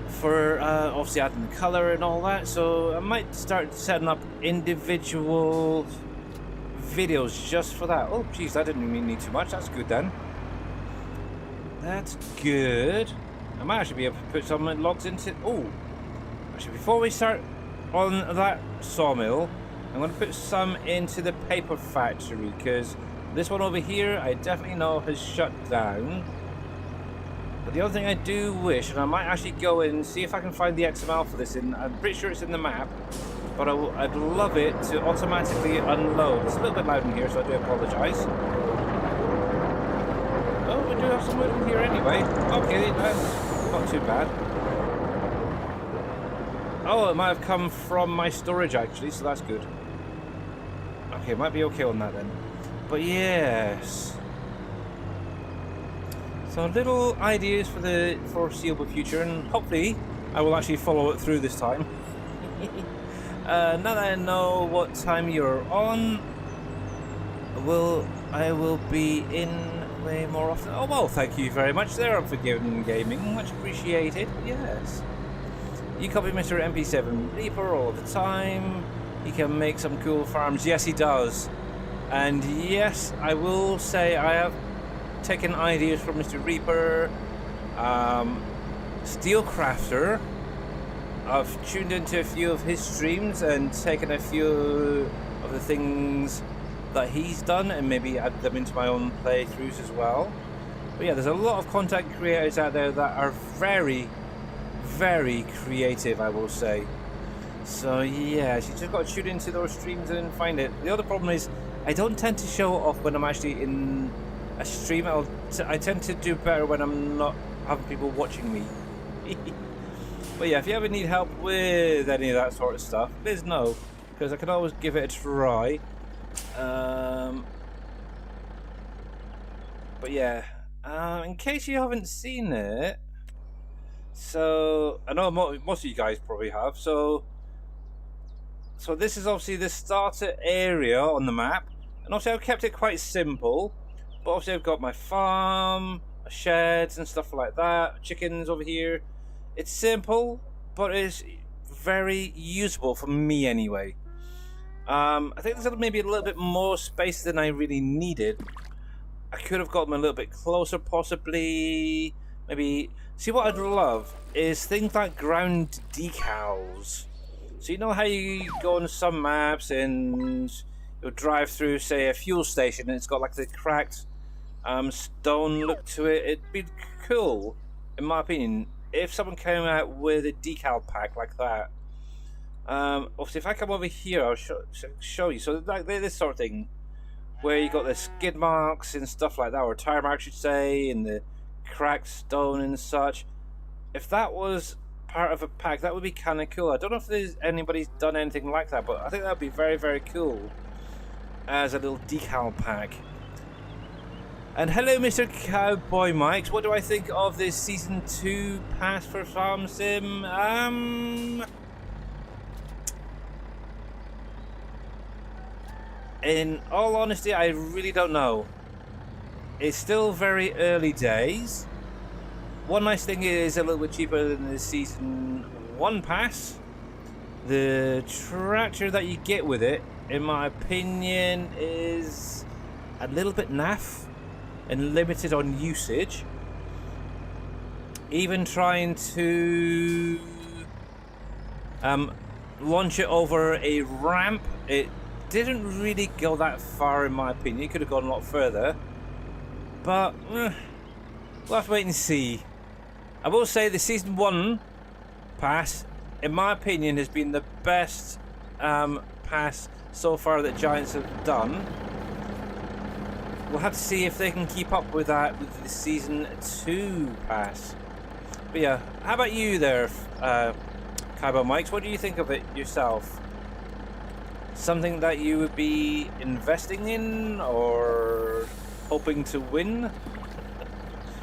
for obviously adding the colour and all that. So I might start setting up individual videos just for that. Oh geez, that didn't even need too much. That's good then. That's good. I might actually be able to put some logs into... Oh, actually before we start on that sawmill, I'm going to put some into the paper factory, because this one over here I definitely know has shut down. But the other thing I do wish, and I might actually go in and see if I can find the XML for this, I'm pretty sure it's in the map, but I'd love it to automatically unload. It's a little bit loud in here, so I do apologise. Oh, we do have some wood in here anyway. Okay, that's not too bad. Oh, it might have come from my storage actually, so that's good. Okay, might be okay on that then. But yes. So little ideas for the foreseeable future, and hopefully I will actually follow it through this time. Now that I know what time you're on, I will be in way more often. Oh well, thank you very much there, Unforgiven Gaming, much appreciated. Yes. You copy Mr. MP7 Reaper all the time. He can make some cool farms. Yes, he does. And yes, I will say I have taken ideas from Mr. Reaper, Steelcrafter. I've tuned into a few of his streams and taken a few of the things that he's done and maybe added them into my own playthroughs as well. But yeah, there's a lot of content creators out there that are very, very creative, I will say. So yeah, you just got to tune into those streams and find it. The other problem is I don't tend to show it off when I'm actually in a stream. I tend to do better when I'm not having people watching me. But yeah, if you ever need help with any of that sort of stuff, please know, because I can always give it a try. But yeah, in case you haven't seen it, so I know most of you guys probably have. So this is obviously the starter area on the map, and obviously I've kept it quite simple. But obviously I've got my farm, my sheds and stuff like that, chickens over here. It's simple, but it's very usable for me anyway. I think there's maybe a little bit more space than I really needed. I could have got them a little bit closer, possibly. Maybe. See, what I'd love is things like ground decals. So you know how you go on some maps and you'll drive through, say, a fuel station, and it's got like the cracked stone look to it. It'd be cool, in my opinion, if someone came out with a decal pack like that. Obviously, if I come over here, I'll show you. So like this sort of thing, where you got the skid marks and stuff like that, or tire marks, you'd say, and the cracked stone and such. If that was part of a pack, that would be kind of cool. I don't know if anybody's done anything like that, but I think that would be very, very cool as a little decal pack. And hello, Mr. Cowboy Mikes. What do I think of this Season 2 pass for Farm Sim? In all honesty, I really don't know. It's still very early days. One nice thing is a little bit cheaper than the Season 1 pass. The tractor that you get with it, in my opinion, is a little bit naff and limited on usage. Even trying to launch it over a ramp, it didn't really go that far in my opinion. It could have gone a lot further, but we'll have to wait and see. I will say the Season 1 pass, in my opinion, has been the best pass so far that Giants have done. We'll have to see if they can keep up with that with the Season 2 pass. But yeah, how about you there, Cowboy Mikes? What do you think of it yourself? Something that you would be investing in or hoping to win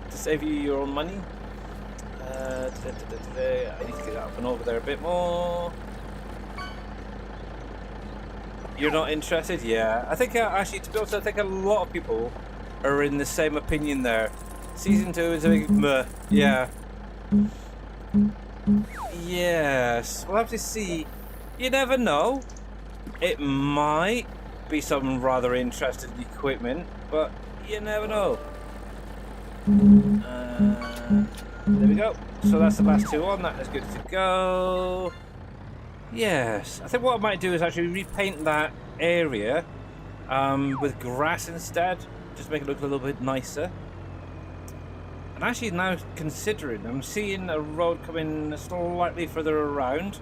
to save you your own money? I need to get up and over there a bit more. You're not interested? Yeah. I think, actually, to be honest, I think a lot of people are in the same opinion there. Season 2 is a big meh. Yeah. Yes. We'll have to see. You never know. It might be some rather interesting equipment, but you never know. There we go. So that's the last two on. That is good to go. Yes. I think what I might do is actually repaint that area with grass instead. Just make it look a little bit nicer. And actually now considering, I'm seeing a road coming slightly further around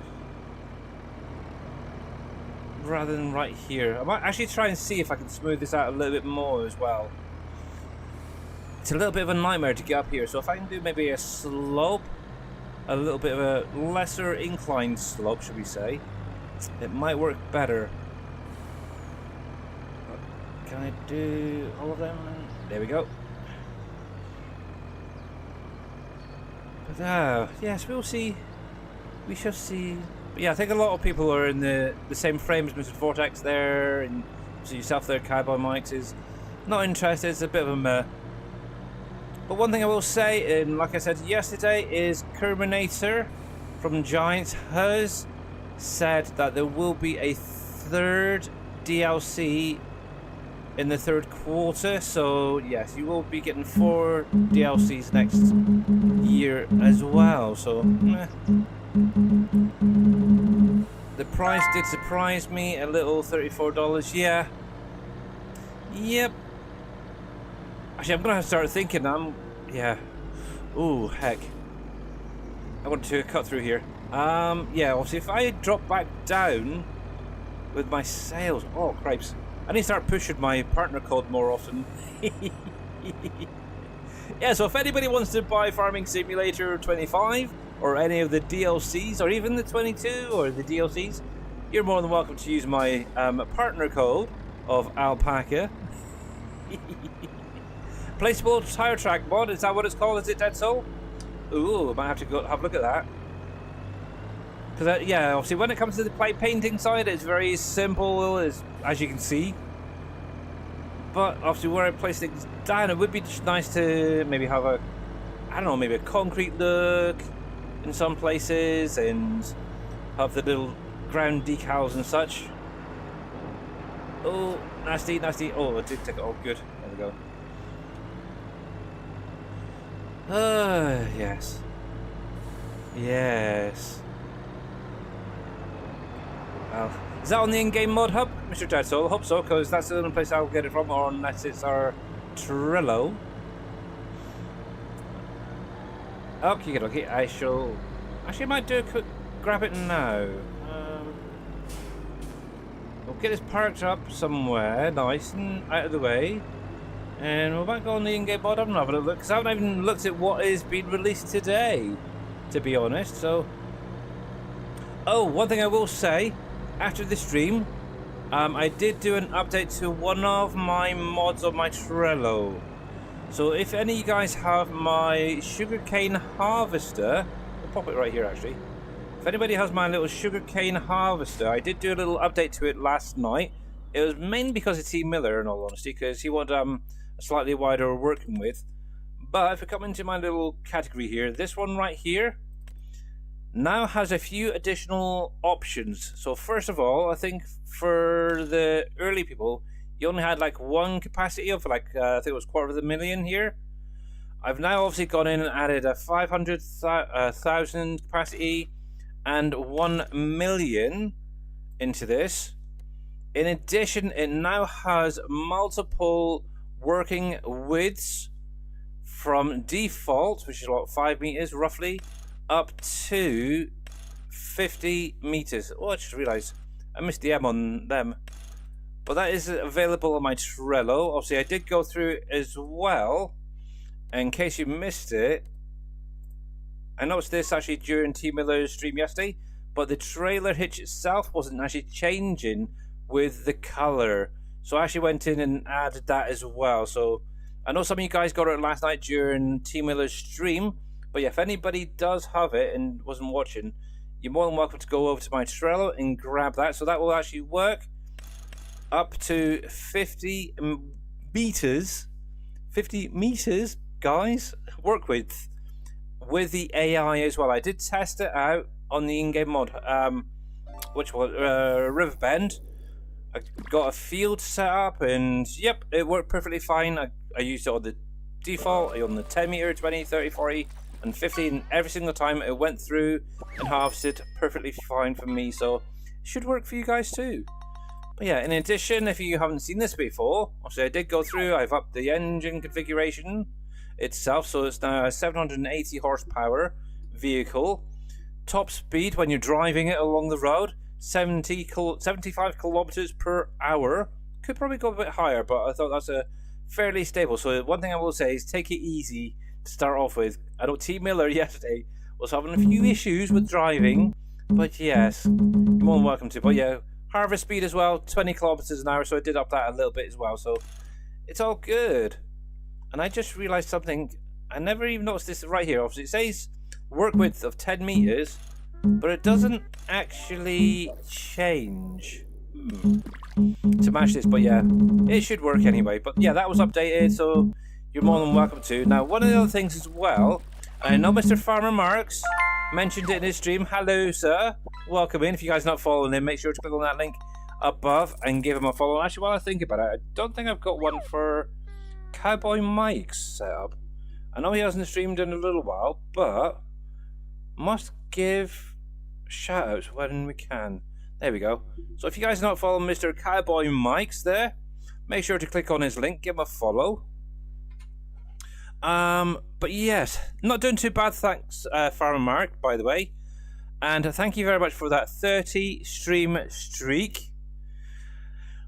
rather than right here. I might actually try and see if I can smooth this out a little bit more as well. It's a little bit of a nightmare to get up here, so if I can do maybe a slope, a little bit of a lesser inclined slope, should we say, it might work better. But can I do all of them? There we go. But yes, we'll see. We shall see. But yeah, I think a lot of people are in the same frame as Mr. Vortex there, and so yourself there, Cowboy Mikes, is not interested. It's a bit of a meh. But one thing I will say, and like I said yesterday, is Kerminator from Giants has said that there will be a third DLC in the third quarter. So yes, you will be getting 4 DLCs next year as well. So the price did surprise me a little, $34. Yeah. Yep. Actually, I'm gonna have to start thinking. Yeah. Ooh, heck. I want to cut through here. Yeah. Obviously, if I drop back down with my sales, oh cripes! I need to start pushing my partner code more often. Yeah. So if anybody wants to buy Farming Simulator 25 or any of the DLCs, or even the 22 or the DLCs, you're more than welcome to use my partner code. of alpaca. Placeable tire track mod, is that what it's called? Is it Dead Soul? Ooh, I might have to go have a look at that. Because, yeah, obviously when it comes to the play painting side, it's very simple, as you can see. But obviously where I place things down, it would be just nice to maybe have a, I don't know, maybe a concrete look in some places, and have the little ground decals and such. Oh, nasty, nasty. Oh, I did take it. Oh, good. There we go. Yes. Yes. Well, is that on the in-game mod hub, Mr. Dead Soul? I hope so, because that's the only place I'll get it from, or unless it's our Trello. Okay, I shall... Actually, I might do a quick grab it now. We'll get this parked up somewhere, nice and out of the way. And we might go on the in-game mod hub and have a look, because I haven't even looked at what is being released today, to be honest, so... Oh, one thing I will say, after the stream, I did do an update to one of my mods on my Trello. So if any of you guys have my sugarcane harvester, I'll pop it right here actually. If anybody has my little sugarcane harvester, I did do a little update to it last night. It was mainly because of T. Miller, in all honesty, because he wanted a slightly wider working with. But if we come into my little category here, this one right here now has a few additional options. So first of all, I think for the early people, you only had like one capacity of like I think it was 250,000 here. I've now obviously gone in and added a 500,000 capacity and 1 million into this. In addition, it now has multiple working widths from default, which is about 5 meters roughly, up to 50 meters. Oh, I just realized I missed the M on them. But that is available on my Trello. Obviously, I did go through it as well. In case you missed it, I noticed this actually during T. Miller's stream yesterday, but the trailer hitch itself wasn't actually changing with the color. So I actually went in and added that as well. So I know some of you guys got it last night during T. Miller's stream, but yeah, if anybody does have it and wasn't watching, you're more than welcome to go over to my Trello and grab that. So that will actually work up to 50 meters. 50 meters, guys, work with the AI as well. I did test it out on the in-game mod, which was Riverbend. I got a field set up, and yep, it worked perfectly fine. I used it on the default, on the 10 meter, 20, 30, 40, and 50, and every single time it went through and harvested perfectly fine for me. So it should work for you guys too. But yeah, in addition, if you haven't seen this before, obviously I did go through, I've upped the engine configuration itself, so it's now a 780 horsepower vehicle. Top speed when you're driving it along the road, 75 kilometers per hour. Could probably go a bit higher, but I thought that's a fairly stable. So one thing I will say is take it easy to start off with. I know T. Miller yesterday was having a few issues with driving, but yes, you're more than welcome to. But yeah, harvest speed as well, 20 kilometers an hour, so I did up that a little bit as well, so it's all good. And I just realized something, I never even noticed this right here. Obviously it says work width of 10 meters, but it doesn't actually change to match this. But yeah, it should work anyway. But yeah, that was updated, so you're more than welcome to. Now, one of the other things as well, I know Mr. Farmer Marks mentioned it in his stream. Hello, sir. Welcome in. If you guys are not following him, make sure to click on that link above and give him a follow. Actually, while I think about it, I don't think I've got one for Cowboy Mike's set up. I know he hasn't streamed in a little while, but must give shout outs when we can. There we go. So if you guys are not following Mr. Cowboy Mike's there, make sure to click on his link, give him a follow. But yes, not doing too bad, thanks Farmer Mark, by the way. And thank you very much for that 30 stream streak.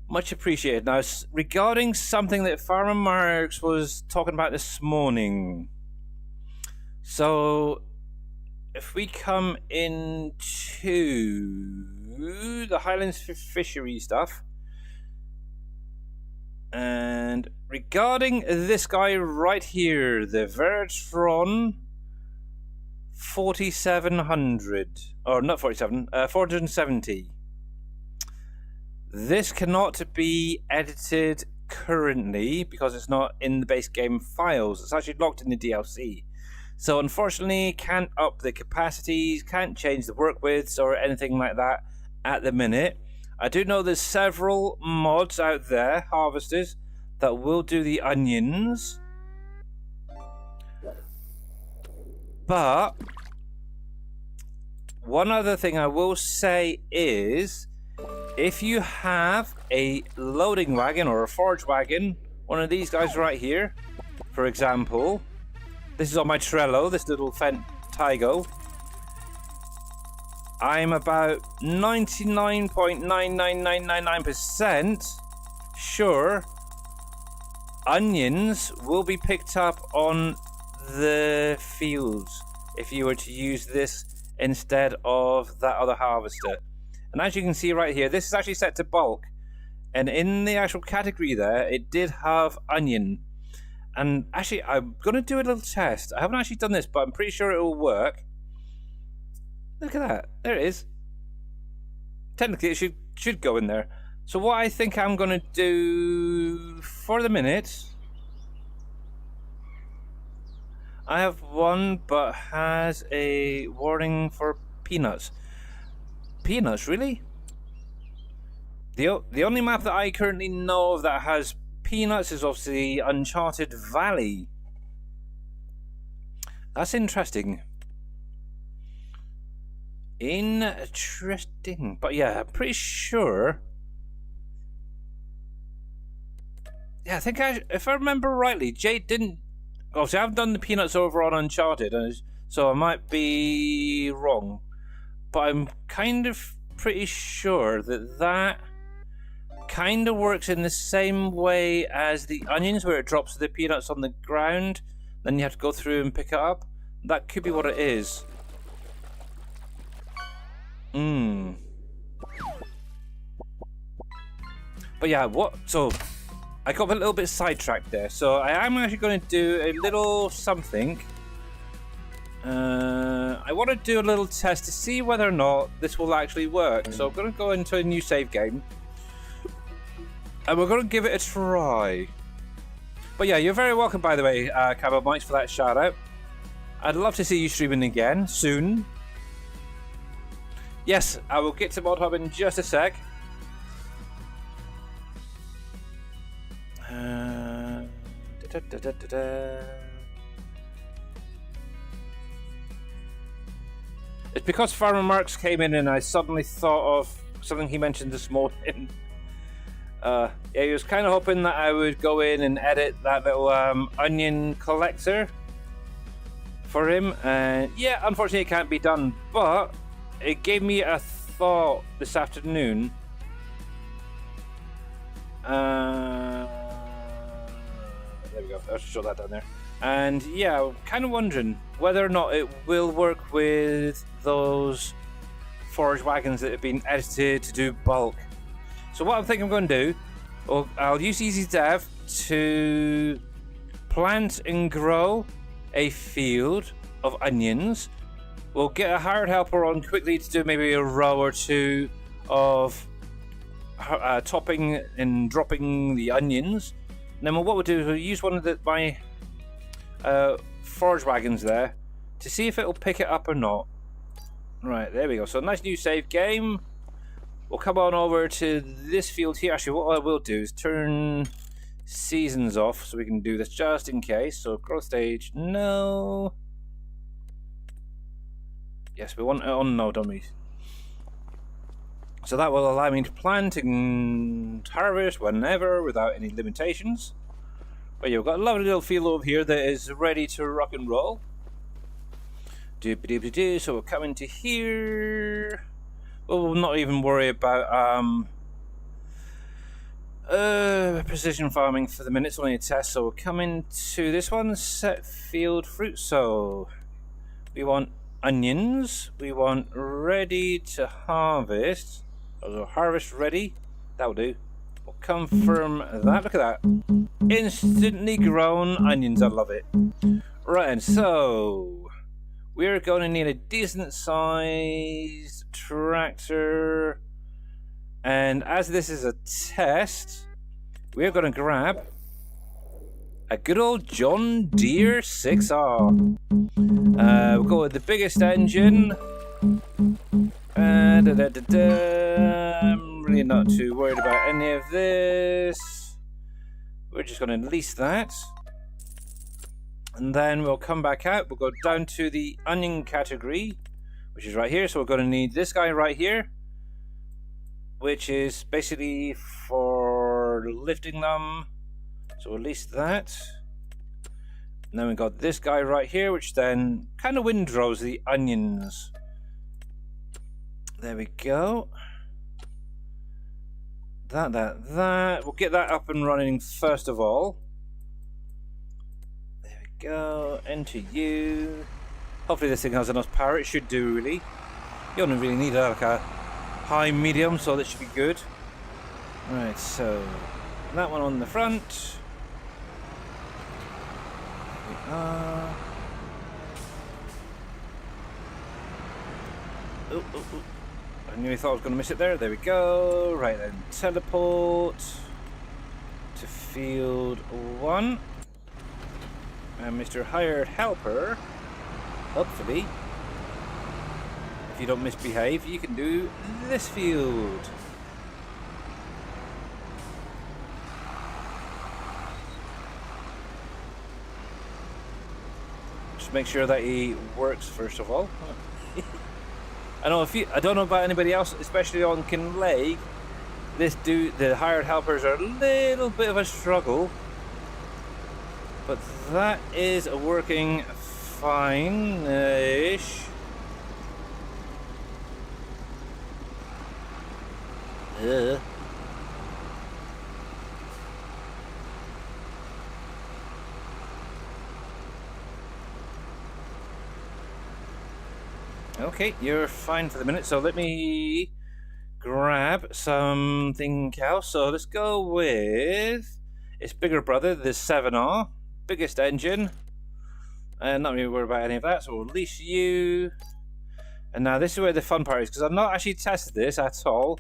Much appreciated. Now, regarding something that Farmer Marks was talking about this morning. So, if we come into the Highlands fishery stuff, And regarding this guy right here, the Veritron 4700, or not 47, 470. This cannot be edited currently because it's not in the base game files. It's actually locked in the DLC. So unfortunately, can't up the capacities, can't change the work widths or anything like that at the minute. I do know there's several mods out there, harvesters, that will do the onions. But one other thing I will say is, if you have a loading wagon or a forage wagon, one of these guys right here, for example, this is on my Trello, this little Fent Tygo. I'm about 99.99999% sure onions will be picked up on the fields if you were to use this instead of that other harvester. And as you can see right here, this is actually set to bulk, and in the actual category there it did have onion. And actually I'm gonna do a little test. I haven't actually done this, but I'm pretty sure it will work. Look at that. There it is. Technically, it should go in there. So what I think I'm going to do for the minute... I have one, but has a warning for peanuts. Peanuts, really? The only map that I currently know of that has peanuts is obviously Uncharted Valley. That's interesting. Interesting. But yeah, I'm pretty sure... Yeah, I think if I remember rightly, Jade didn't... Obviously, I've done the peanuts over on Uncharted, so I might be wrong. But I'm kind of pretty sure that kind of works in the same way as the onions, where it drops the peanuts on the ground, then you have to go through and pick it up. That could be what it is. But yeah, so I got a little bit sidetracked there. So I am actually going to do a little something. I want to do a little test to see whether or not this will actually work. So I'm going to go into a new save game, and we're going to give it a try. But yeah, you're very welcome, by the way, Cabo Mics, for that shout out. I'd love to see you streaming again soon. Yes, I will get to Mod Hub in just a sec. It's because Farmer Marks came in and I suddenly thought of something he mentioned this morning. Yeah, he was kind of hoping that I would go in and edit that little onion collector for him. And yeah, unfortunately it can't be done, but it gave me a thought this afternoon. There we go. I'll show that down there. And yeah, I'm kind of wondering whether or not it will work with those forage wagons that have been edited to do bulk. So what I think I'm going to do, I'll use EasyDev to plant and grow a field of onions. We'll get a hired helper on quickly to do maybe a row or two of topping and dropping the onions. And then what we'll do is we'll use one of my forage wagons there to see if it'll pick it up or not. Right, there we go. So nice new save game. We'll come on over to this field here. Actually, what I will do is turn seasons off so we can do this just in case. So growth stage, no. Yes, we want it on no, don't we? So that will allow me to plant and harvest whenever without any limitations. But yeah, we've got a lovely little field over here that is ready to rock and roll. Doop-a-doop-a-doo. So we'll come into here. Well, we'll not even worry about precision farming for the minute. It's only a test. So we'll come into this one, set field fruit. So we want onions. We want ready to harvest. So harvest ready. That'll do. We'll confirm that. Look at that. Instantly grown onions. I love it. Right, and so we're going to need a decent sized tractor. And as this is a test, we're going to grab a good old John Deere 6R. We'll go with the biggest engine. I'm really not too worried about any of this. We're just going to lease that. And then we'll come back out. We'll go down to the onion category, which is right here. So we're going to need this guy right here, which is basically for lifting them. So we'll lease that. And then we've got this guy right here, which then kind of windrows the onions. There we go. That. We'll get that up and running first of all. There we go. Enter you. Hopefully this thing has enough power. It should do, really. You don't really need like a high medium, so that should be good. Right, so that one on the front. Here we are. Oh. I nearly thought I was going to miss it there. There we go. Right then, teleport to field 1. And Mr. Hired Helper, hopefully, if you don't misbehave, you can do this field. Just make sure that he works first of all. I don't know about anybody else, especially on Kinlake. The hired helpers are a little bit of a struggle, but that is working fine-ish. Okay, you're fine for the minute, so let me grab something else. So let's go with its bigger brother, the 7R, biggest engine. And not really worried about any of that, so we'll lease you. And now this is where the fun part is, because I've not actually tested this at all.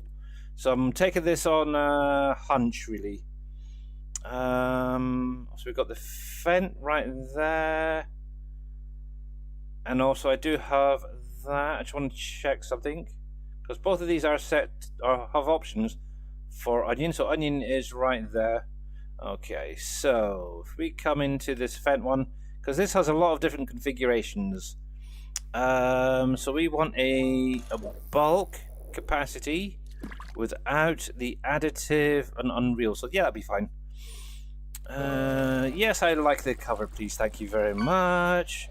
So I'm taking this on a hunch, really. So we've got the Fent right there. And also I do have that. I just want to check something, because both of these are set or have options for onion. So onion is right there. Okay, so if we come into this Fent one, because this has a lot of different configurations. So we want a bulk capacity without the additive and unreal. So yeah, that'd be fine. Yes, I like the cover, please. Thank you very much.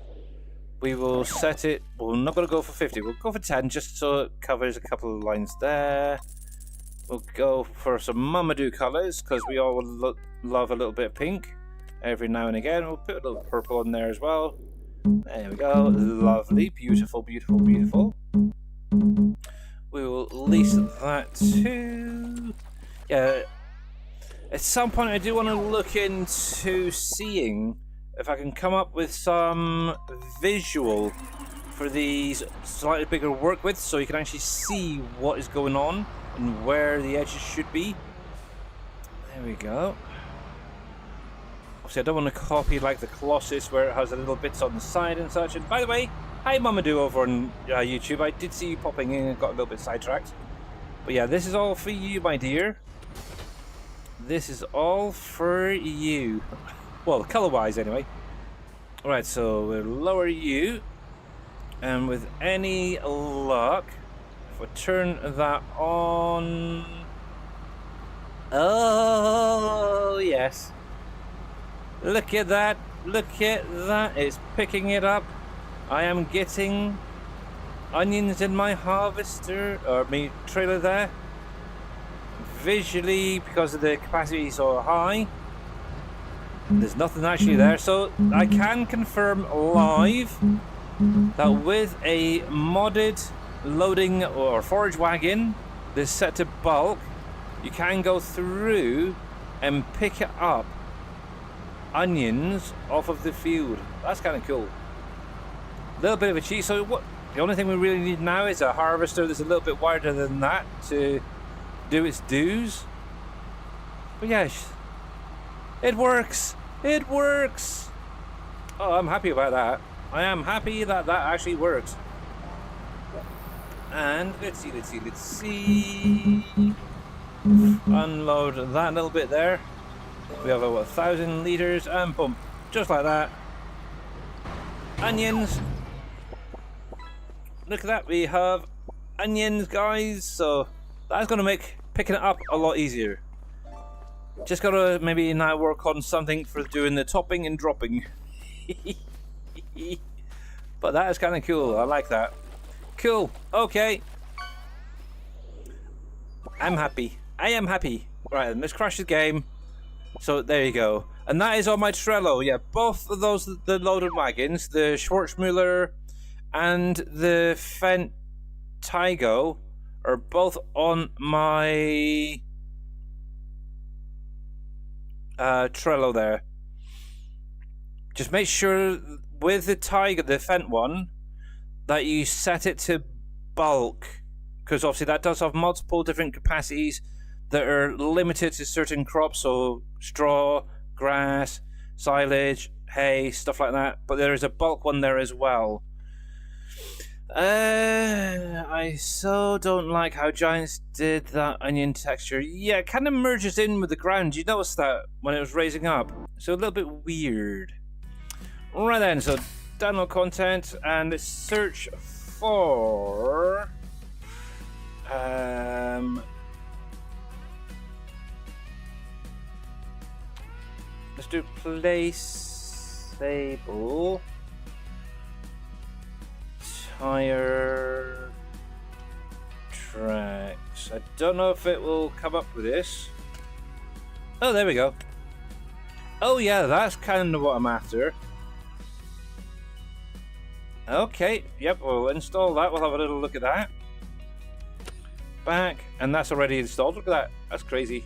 We will set it. We're not going to go for 50. We'll go for 10, just so it covers a couple of lines there. We'll go for some Mamadou colors, because we all love a little bit of pink every now and again. We'll put a little purple on there as well. There we go. Lovely. Beautiful, beautiful, beautiful. We will lease that too. Yeah. At some point, I do want to look into seeing if I can come up with some visual for these slightly bigger work widths, so you can actually see what is going on and where the edges should be. There we go. Obviously, I don't want to copy like the Colossus where it has a little bits on the side and such. And by the way, hi Mamadou over on YouTube. I did see you popping in and got a little bit sidetracked. But yeah, this is all for you, my dear. This is all for you. Well, color-wise anyway. Alright, so we'll lower you. And with any luck, if we turn that on... Oh, yes. Look at that. Look at that. It's picking it up. I am getting onions in my harvester, or my trailer there. Visually, because of the capacity so high, there's nothing actually there. So I can confirm live that with a modded loading or forage wagon, this set to bulk, you can go through and pick up onions off of the field. That's kind of cool. A little bit of a cheat. So what? The only thing we really need now is a harvester that's a little bit wider than that to do its dues. But yes, it works. It works. Oh, I'm happy about that. I am happy that that actually works. And let's see. Unload that little bit there. We have about 1,000 liters and boom, just like that. Onions. Look at that, we have onions, guys. So that's going to make picking it up a lot easier. Just got to maybe now work on something for doing the topping and dropping. But that is kind of cool. I like that. Cool. Okay. I'm happy. I am happy. Right, then let's crash the game. So there you go. And that is on my Trello. Yeah, both of those, the loaded wagons, the Schwarzmüller and the Fendt Tygo, are both on my Trello there. Just make sure with the Tygo, the Fendt one, that you set it to bulk, because obviously that does have multiple different capacities that are limited to certain crops, so straw, grass, silage, hay, stuff like that. But there is a bulk one there as well. I so don't like how Giants did that onion texture. Yeah, it kind of merges in with the ground. You notice that when it was raising up? So a little bit weird. Right then, so download content and let's search for let's do place stable tire tracks. I don't know if it will come up with this. Oh, there we go. Oh yeah, that's kind of what I'm after. Okay, yep, we'll install that. We'll have a little look at that. Back, and that's already installed. Look at that. That's crazy.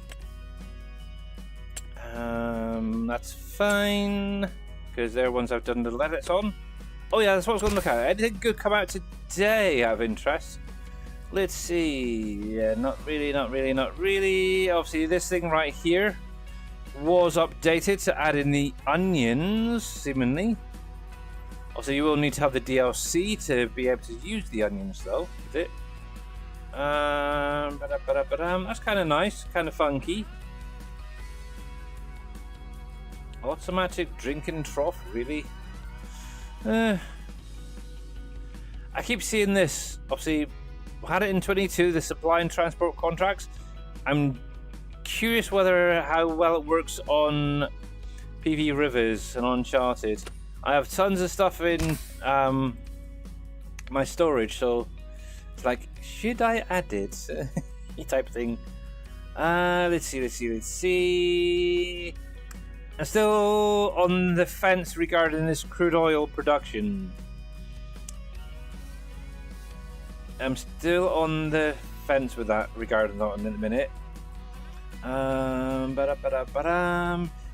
That's fine, because they're ones I've done the edits on. Oh yeah, that's what I was going to look at. Anything good come out today out of interest? Let's see. Yeah, not really. Obviously, this thing right here was updated to add in the onions, seemingly. Also, you will need to have the DLC to be able to use the onions, though. Is it? That's kind of nice, kind of funky. Automatic drinking trough, really? I keep seeing this. Obviously, had it in 22, the supply and transport contracts. I'm curious how well it works on PV Rivers and Uncharted. I have tons of stuff in my storage, so it's like, should I add it? Type thing. Let's see. I'm still on the fence regarding this crude oil production. I'm still on the fence with that regarding that in a minute.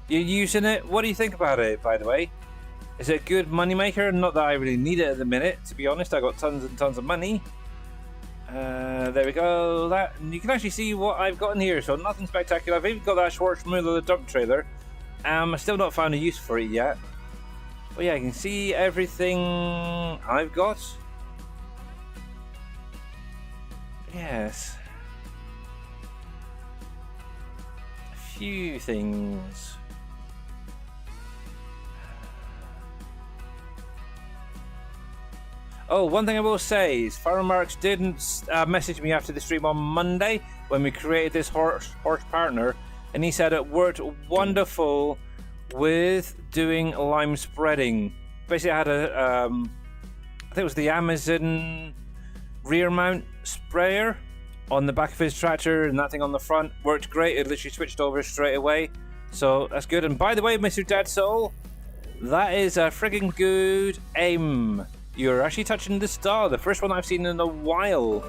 You're using it? What do you think about it, by the way? Is it a good moneymaker? Not that I really need it at the minute, to be honest. I got tons and tons of money. There we go. That, and you can actually see what I've got in here, so nothing spectacular. I've even got that Schwarzmüller dump trailer. I still not found a use for it yet. But yeah, you can see everything I've got. Yes. A few things. Oh, one thing I will say is Farmer Marks didn't message me after the stream on Monday when we created this horse partner, and he said it worked wonderful with doing lime spreading. Basically, I had I think it was the Amazon rear mount sprayer on the back of his tractor, and that thing on the front worked great. It literally switched over straight away, so that's good. And by the way, Mr. Dead Soul, that is a friggin' good aim. You're actually touching the star, the first one I've seen in a while.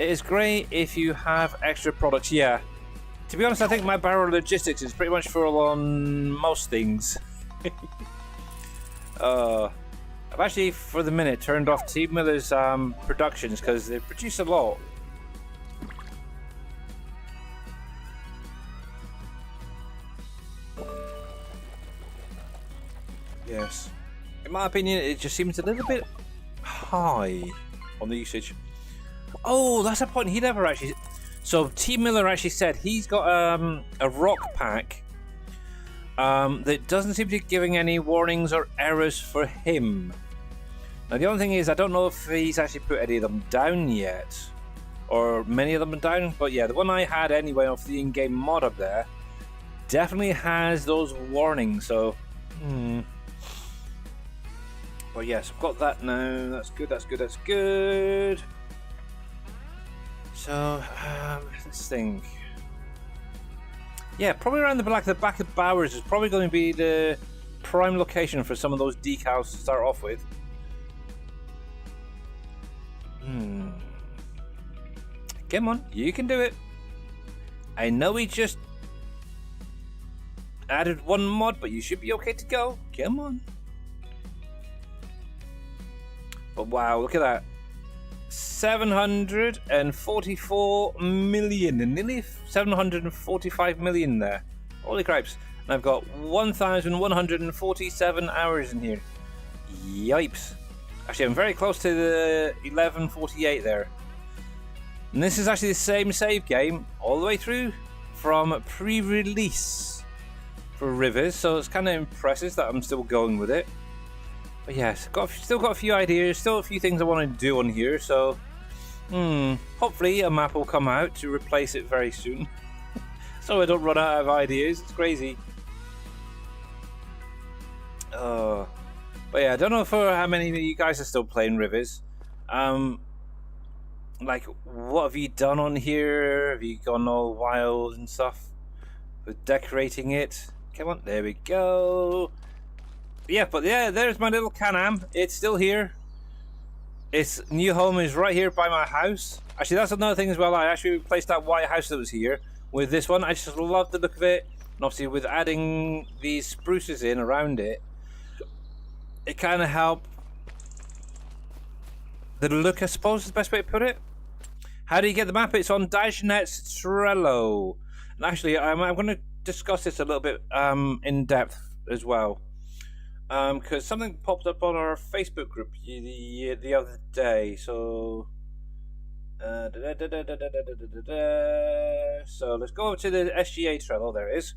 It is great if you have extra products, yeah. To be honest, I think my barrel logistics is pretty much full on most things. I've actually, for the minute, turned off Team Miller's productions because they produce a lot. Yes. In my opinion, it just seems a little bit high on the usage. Oh, that's a point he never actually... So, T. Miller actually said he's got a rock pack that doesn't seem to be giving any warnings or errors for him. Now, the only thing is, I don't know if he's actually put any of them down yet, or many of them are down, but yeah, the one I had anyway off the in-game mod up there definitely has those warnings, so... But yes, I've got that now. That's good, that's good, that's good. So, let's think. Yeah, probably around the back of Bowers is probably going to be the prime location for some of those decals to start off with. Come on, you can do it. I know we just added one mod, but you should be okay to go. Come on. But wow, look at that. 744 million, and nearly 745 million there. Holy cripes. And I've got 1,147 hours in here. Yipes. Actually, I'm very close to the 1148 there. And this is actually the same save game all the way through from pre-release for Rivers, so it's kind of impressive that I'm still going with it. But yes, still got a few ideas, still a few things I want to do on here, so hopefully a map will come out to replace it very soon. So I don't run out of ideas. It's crazy. But yeah, I don't know for how many of you guys are still playing Rivers. Like, what have you done on here? Have you gone all wild and stuff with decorating it? Come on, there we go. Yeah, but yeah, there's my little Can-Am. It's still here. Its new home is right here by my house. Actually, that's another thing as well. I actually replaced that white house that was here with this one. I just love the look of it. And obviously, with adding these spruces in around it, it kind of helped the look, I suppose, is the best way to put it. How do you get the map? It's on Dagenet's Trello. And actually, I'm going to discuss this a little bit in depth as well. Because something popped up on our Facebook group the other day. So, so let's go over to the SGA Trello. There it is.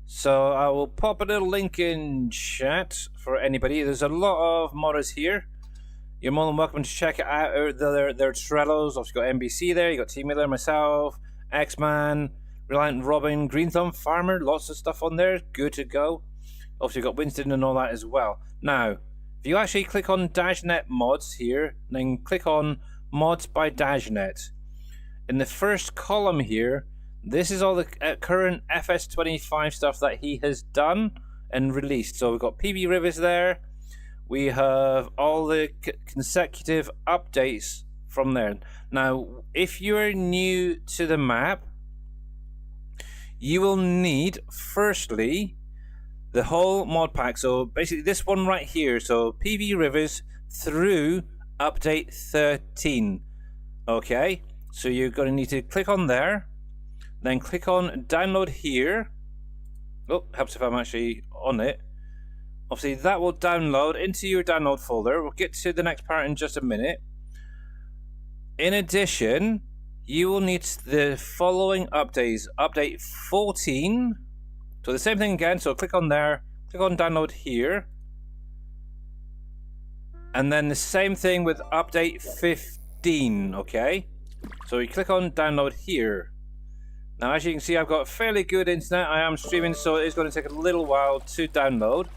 So I will pop a little link in chat for anybody. There's a lot of modders here. You're more than welcome to check it out. Their Trellos. Also, got NBC there. You got T Miller, myself, X-Man, Reliant Robin, Green Thumb, Farmer. Lots of stuff on there. Good to go. Obviously, got Winston and all that as well. Now, if you actually click on Dagenet mods here, then click on mods by Dagenet. In the first column here, this is all the current FS25 stuff that he has done and released. So we've got PB Rivers there. We have all the consecutive updates from there. Now, if you're new to the map, you will need, firstly, the whole mod pack. So basically this one right here. So PB Rivers through update 13. Okay, so you're going to need to click on there. Then click on download here. Oh, helps if I'm actually on it. Obviously, that will download into your download folder. We'll get to the next part in just a minute. In addition, you will need the following updates. Update 14. So the same thing again. So click on there. Click on download here. And then the same thing with update 15. Okay. So you click on download here. Now, as you can see, I've got fairly good internet. I am streaming, so it is going to take a little while to download.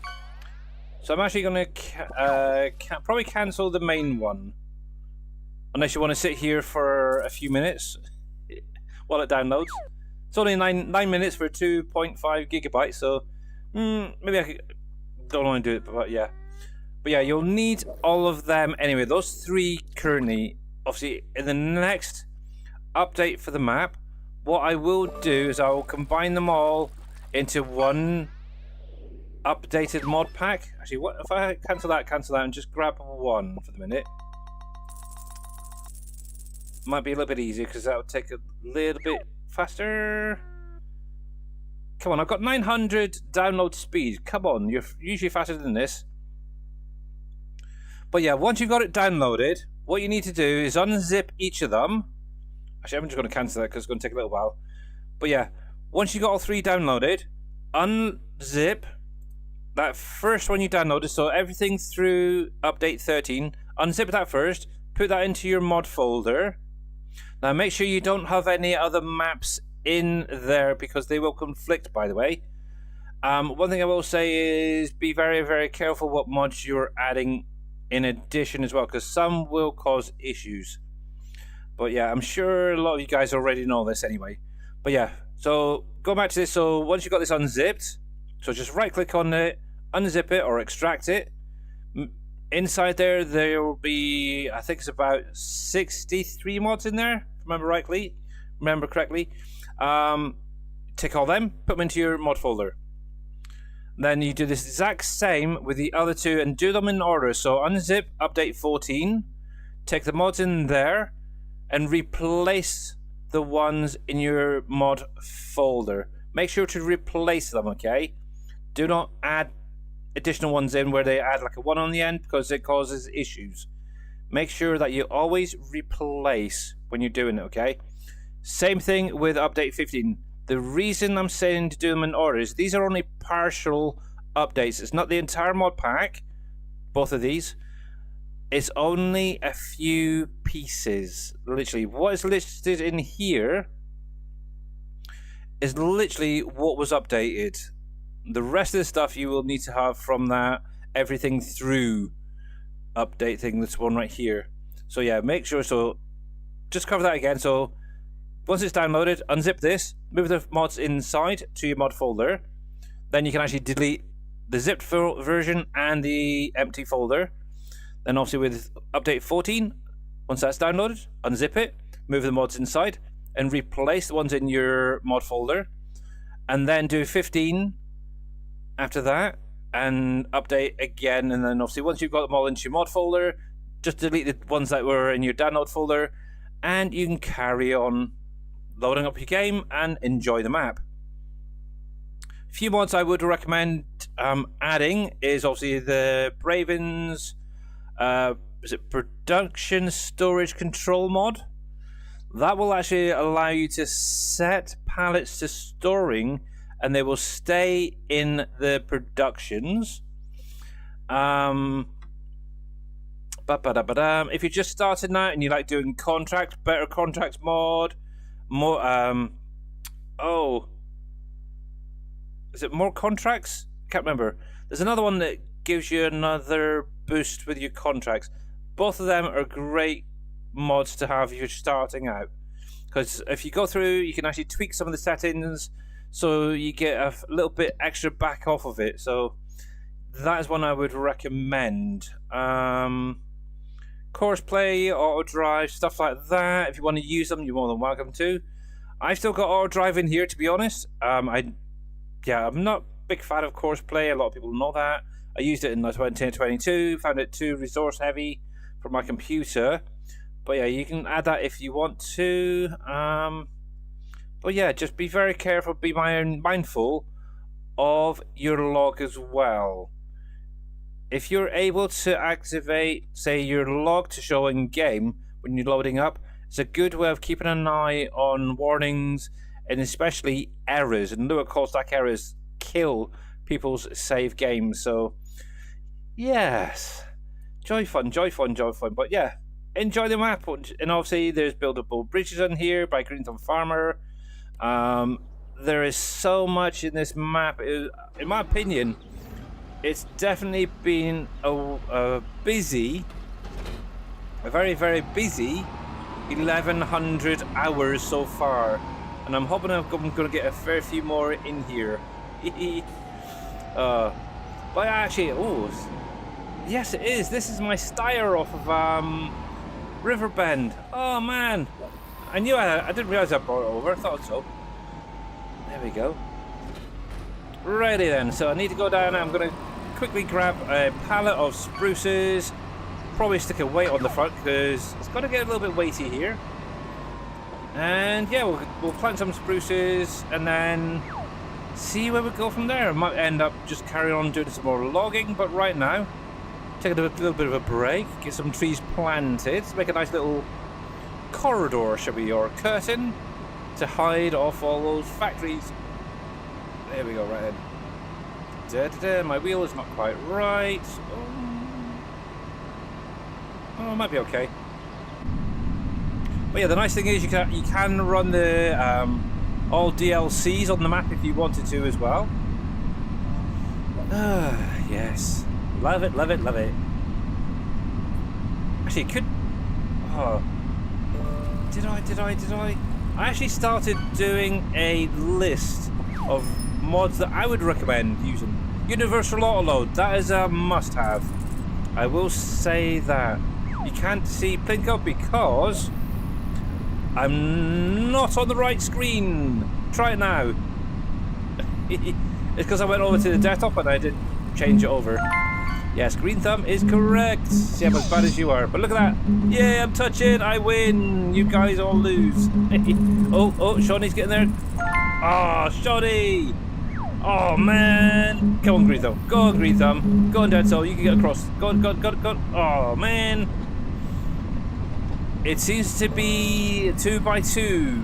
So I'm actually going to probably cancel the main one. Unless you want to sit here for a few minutes while it downloads. It's only 9 minutes for 2.5 gigabytes, so maybe I don't want to do it, but yeah. But yeah, you'll need all of them anyway. Those three currently, obviously, in the next update for the map. What I will do is I will combine them all into one updated mod pack. Actually, what if I cancel that, and just grab one for the minute? Might be a little bit easier because that would take a little bit faster. Come on, I've got 900 download speed. Come on, you're usually faster than this. But yeah, once you've got it downloaded, what you need to do is unzip each of them. Actually, I'm just going to cancel that because it's going to take a little while. But yeah, once you got all three downloaded, unzip that first one you downloaded, so everything through update 13, unzip that first, put that into your mod folder. Now make sure you don't have any other maps in there because they will conflict, by the way. One thing I will say is be very, very careful what mods you're adding in addition as well, because some will cause issues. But yeah, I'm sure a lot of you guys already know this anyway. But yeah, so go back to this. So once you've got this unzipped, so just right click on it, unzip it or extract it. Inside there will be, I think it's about 63 mods in there, if I remember correctly. Tick all them, put them into your mod folder. Then you do this exact same with the other two and do them in order. So unzip update 14, take the mods in there, and replace the ones in your mod folder. Make sure to replace them, okay? Do not add additional ones in where they add like a 1 on the end because it causes issues. Make sure that you always replace when you're doing it, okay? Same thing with update 15. The reason I'm saying to do them in order is these are only partial updates. It's not the entire mod pack, both of these. It's only a few pieces. Literally, what is listed in here is literally what was updated. The rest of the stuff you will need to have from that everything through update thing, this one right here. So yeah, make sure, so just cover that again. So once it's downloaded, unzip this, move the mods inside to your mod folder. Then you can actually delete the zipped version and the empty folder. Then obviously with update 14, once that's downloaded, unzip it, move the mods inside, and replace the ones in your mod folder. And then do 15 after that, and update again. And then obviously once you've got them all into your mod folder, just delete the ones that were in your download folder, and you can carry on loading up your game and enjoy the map. A few mods I would recommend adding is obviously the Braven's is it production storage control mod. That will actually allow you to set pallets to storing and they will stay in the productions. If you're just starting out and you like doing contract, better contracts mod, more is it more contracts? Can't remember. There's another one that gives you another boost with your contracts. Both of them are great mods to have if you're starting out, because if you go through you can actually tweak some of the settings so you get a little bit extra back off of it. So that is one I would recommend. Course play, auto drive, stuff like that. If you want to use them, you're more than welcome to. I've still got auto drive in here, to be honest. I'm not a big fan of course play. A lot of people know that. I used it in 2022, found it too resource heavy for my computer. But yeah, you can add that if you want to. But yeah, just be very careful, be mindful of your log as well. If you're able to activate, say, your log to show in game when you're loading up, it's a good way of keeping an eye on warnings and especially errors. And lower call stack errors kill people's save games. So yes, joy fun. But yeah, enjoy the map. And obviously there's buildable bridges on here by Greenthorn Farmer. There is so much in this map. In my opinion, it's definitely been a very, very busy 1100 hours so far, and I'm hoping I'm going to get a fair few more in here. But actually, yes it is. This is my Steyr off of Riverbend. Oh man, I knew I didn't realize I brought it over. I thought so. There we go. Ready then. So I need to go down. I'm going to quickly grab a pallet of spruces. Probably stick a weight on the front because it's going to get a little bit weighty here. And yeah, we'll plant some spruces and then see where we go from there. I might end up just carrying on doing some more logging, but right now, take a little bit of a break, get some trees planted, make a nice little corridor, shall we, or curtain to hide off all those factories. There we go, right then. My wheel is not quite right. Oh, it might be okay. But yeah, the nice thing is you can run the all DLCs on the map if you wanted to as well. Yes, love it, love it, love it. Actually, it could. Oh, did I? I actually started doing a list of mods that I would recommend using. Universal Auto Load, that is a must-have. I will say that. You can't see Plinko because I'm not on the right screen. Try it now. It's because I went over to the desktop and I didn't change it over. Yes, green thumb is correct. See, I'm as bad as you are. But look at that. Yeah, I'm touching. I win. You guys all lose. Oh, Shawnee's getting there. Oh, Shawnee. Oh, man. Come on, green thumb. Go on, green thumb. Go on, dead soul. You can get across. Go on. Oh, man. It seems to be 2 by 2.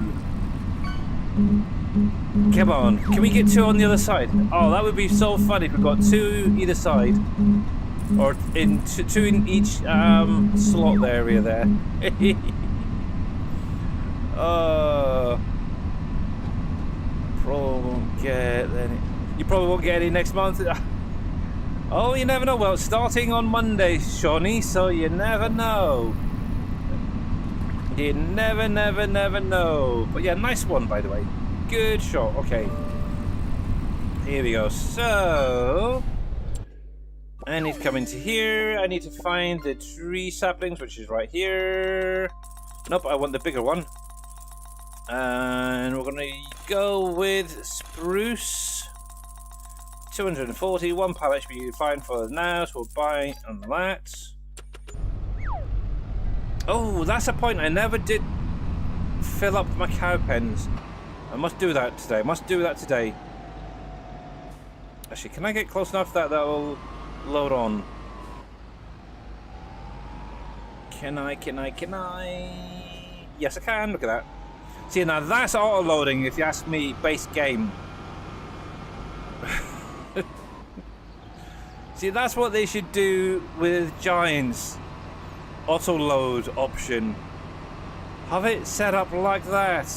Come on, can we get 2 on the other side? Oh, that would be so funny if we got 2 either side, or in 2 in each slot area there. Probably won't get any. You probably won't get any next month. Oh, you never know. Well, it's starting on Monday, Shawnee, so you never know. You never know. But yeah, nice one, by the way. Good shot. Okay. Here we go. So, I need to come into here. I need to find the tree saplings, which is right here. Nope, I want the bigger one. And we're going to go with spruce. 240. 1 pallet should be fine for now, so we'll buy on that. Oh, that's a point. I never did fill up my cow pens. I must do that today. Actually, can I get close enough that will load on? Can I? Yes, I can. Look at that. See, now that's auto-loading, if you ask me, base game. See, that's what they should do with Giants. Auto-load option. Have it set up like that.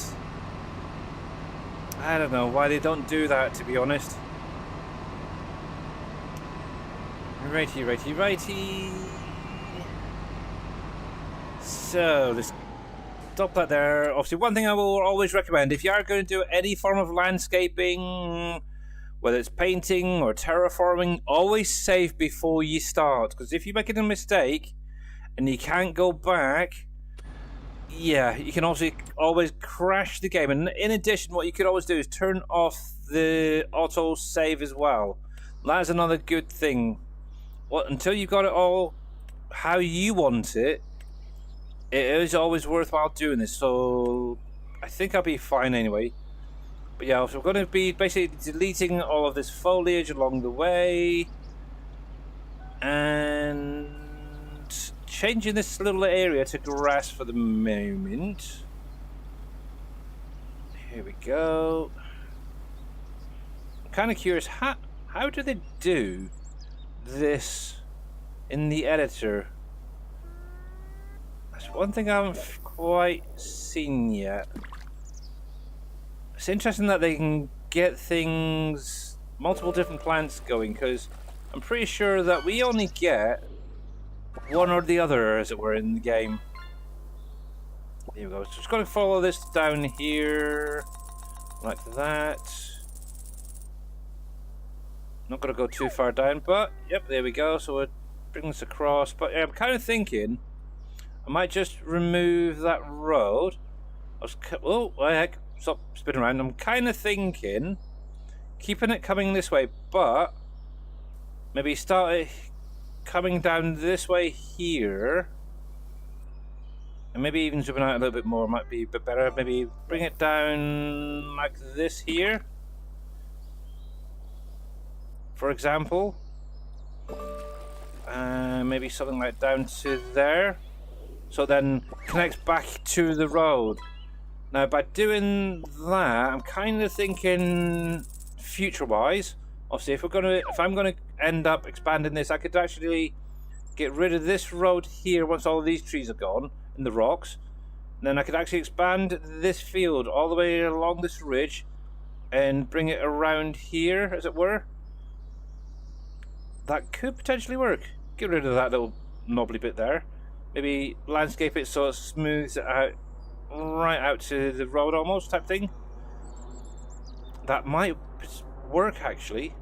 I don't know why they don't do that, to be honest. Righty. So, let's stop that there. Obviously, one thing I will always recommend, if you are going to do any form of landscaping, whether it's painting or terraforming, always save before you start. Because if you make a mistake and you can't go back, yeah, you can also always crash the game. And in addition, what you could always do is turn off the auto save as well. That's another good thing. Well, until you've got it all how you want it, it is always worthwhile doing this. So I think I'll be fine anyway. But yeah, so we're going to be basically deleting all of this foliage along the way and changing this little area to grass for the moment. Here we go. I'm kind of curious, how do they do this in the editor? That's one thing I haven't quite seen yet. It's interesting that they can get things, multiple different plants going, because I'm pretty sure that we only get one or the other, as it were, in the game. Here we go. So just going to follow this down here, like that. Not going to go too far down, but yep, there we go. So we'll bring this across. But yeah, I'm kind of thinking I might just remove that road Oh, what the heck? Stop spinning around. I'm kind of thinking keeping it coming this way, but maybe start it coming down this way here. And maybe even zooming out a little bit more might be a bit better. Maybe bring it down like this here, for example. Maybe something like down to there. So then connects back to the road. Now by doing that, I'm kind of thinking future-wise. Obviously, if I'm gonna end up expanding this, I could actually get rid of this road here once all of these trees are gone in the rocks. And then I could actually expand this field all the way along this ridge and bring it around here, as it were. That could potentially work. Get rid of that little knobbly bit there. Maybe landscape it so it smooths it out right out to the road almost type thing. That might work actually.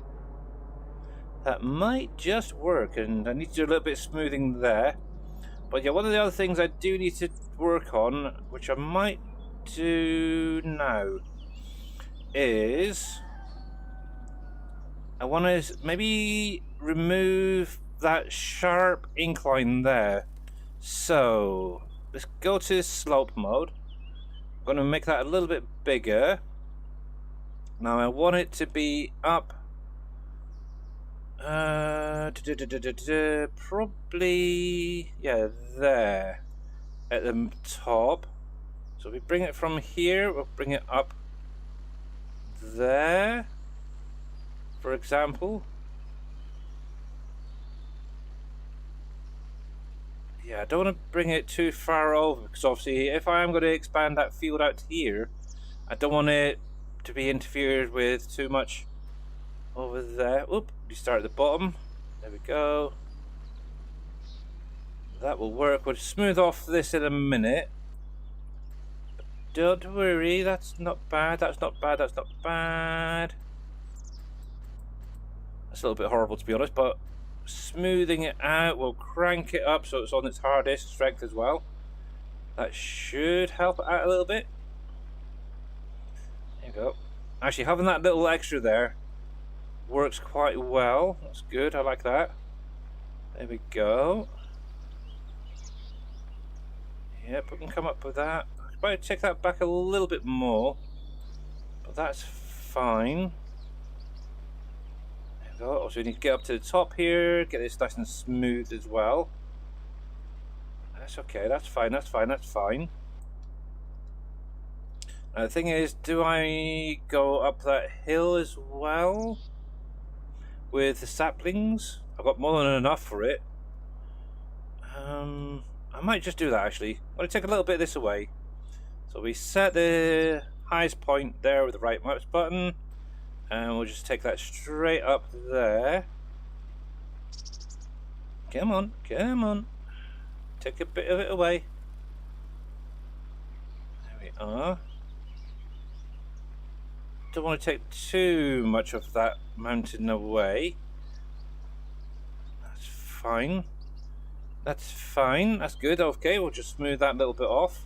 That might just work, and I need to do a little bit of smoothing there. But yeah, one of the other things I do need to work on, which I might do now, is I want to maybe remove that sharp incline there. So let's go to slope mode. I'm going to make that a little bit bigger. Now I want it to be up probably, yeah, there at the top. So if we bring it from here, we'll bring it up there, for example. Yeah, I don't want to bring it too far over, because obviously if I am going to expand that field out here, I don't want it to be interfered with too much over there. Oop, we start at the bottom. There we go. That will work. We'll smooth off this in a minute. But don't worry, that's not bad, that's not bad, that's not bad. That's a little bit horrible to be honest, but smoothing it out, we'll crank it up so it's on its hardest strength as well. That should help it out a little bit. There you go. Actually, having that little extra there works quite well. That's good, I like that. There we go. Yep, we can come up with that. I could probably take that back a little bit more, but that's fine. There we go. Also, we need to get up to the top here, get this nice and smooth as well. That's okay, that's fine, that's fine, that's fine. Now, the thing is, do I go up that hill as well with the saplings? I've got more than enough for it. I might just do that actually. I'm going to take a little bit of this away. So we set the highest point there with the right mouse button, and we'll just take that straight up there. Come on, come on. Take a bit of it away. There we are. Don't want to take too much of that mountain away. That's fine. That's fine. That's good. Okay, we'll just smooth that little bit off.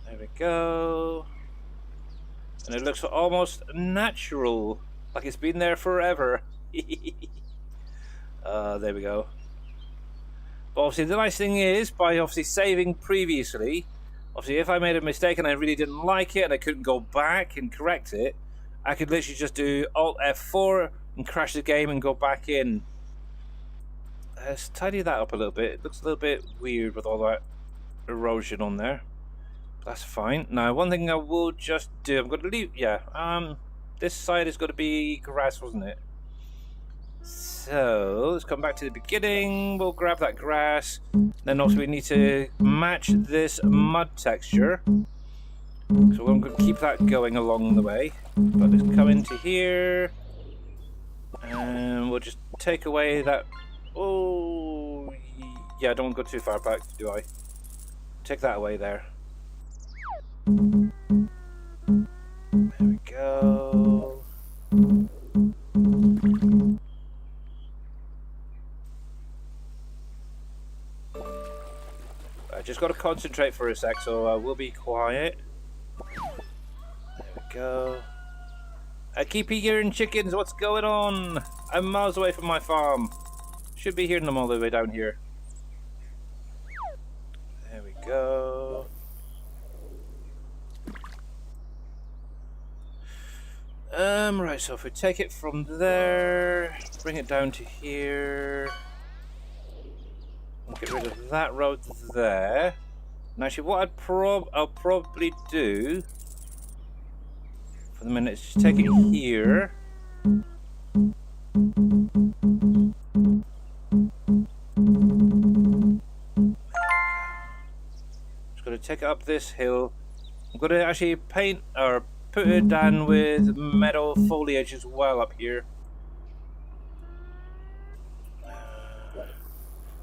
There we go. And it looks almost natural, like it's been there forever. There we go. But obviously the nice thing is, by obviously saving previously, obviously if I made a mistake and I really didn't like it and I couldn't go back and correct it, I could literally just do Alt F4 and crash the game and go back in. Let's tidy that up a little bit. It looks a little bit weird with all that erosion on there. That's fine. Now, one thing I will just do, I'm going to leave, this side is going to be grass, wasn't it? So, let's come back to the beginning. We'll grab that grass. Then also we need to match this mud texture. So I'm going to keep that going along the way. But let's come into here. And we'll just take away that. Oh, yeah, I don't want to go too far back, do I? Take that away there. There we go. I just got to concentrate for a sec, so I will be quiet. There we go. I keep hearing chickens. What's going on? I'm miles away from my farm. Should be hearing them all the way down here. There we go. Right, so if we take it from there, bring it down to here, we'll get rid of that road there. And actually, what I'll probably do for the minute is just take it here. Just going to take it up this hill. I'm going to actually paint or put it down with meadow foliage as well up here.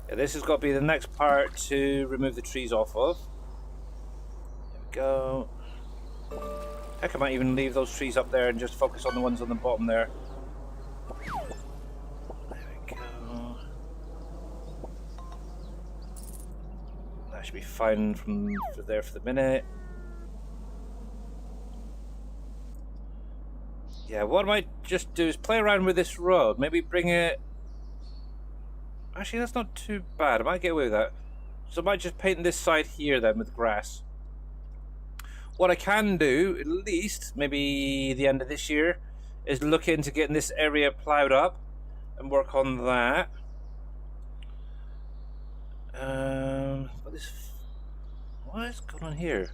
Yeah, this has got to be the next part to remove the trees off of. There we go. Heck, I might even leave those trees up there and just focus on the ones on the bottom there. There we go. That should be fine from there for the minute. Yeah, what I might just do is play around with this road. Maybe bring it... Actually, that's not too bad. I might get away with that. So I might just paint this side here then with grass. What I can do, at least, maybe the end of this year, is look into getting this area ploughed up and work on that. What is going on here?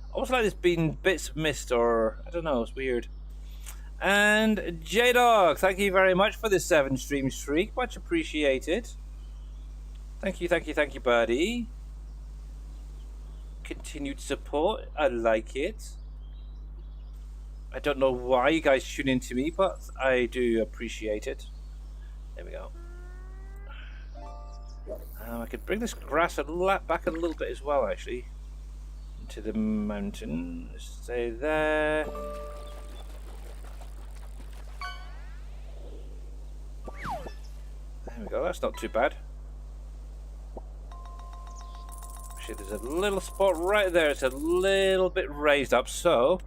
I almost like there's been bits of mist, or I don't know, it's weird. And J-Dog, thank you very much for the 7 stream streak. Much appreciated. Thank you, buddy. Continued support. I like it. I don't know why you guys tune into me, but I do appreciate it. There we go. I could bring this grass back a little bit as well, actually. Into the mountain. Stay there. There we go, that's not too bad. Actually, there's a little spot right there. It's a little bit raised up, so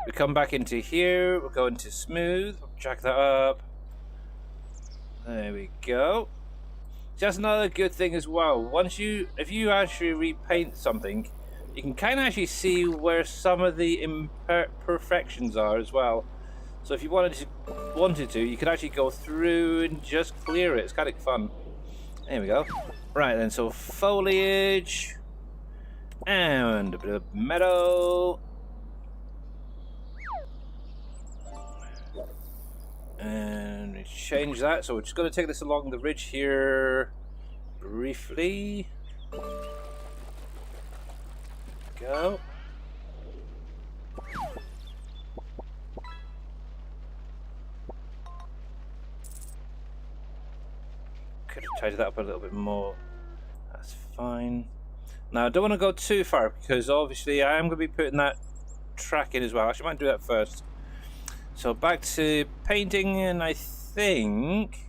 we come back into here. We'll go into smooth. We'll jack that up. There we go. Just another good thing as well. If you actually repaint something, you can kind of actually see where some of the imperfections are as well. So if you wanted to, you could actually go through and just clear it. It's kind of fun. There we go. Right then, so foliage and a bit of meadow. And we change that. So we're just going to take this along the ridge here briefly. Go. Could have tidied that up a little bit more. That's fine. Now I don't want to go too far because obviously I am going to be putting that track in as well. Actually, I might do that first. So back to painting, and I think...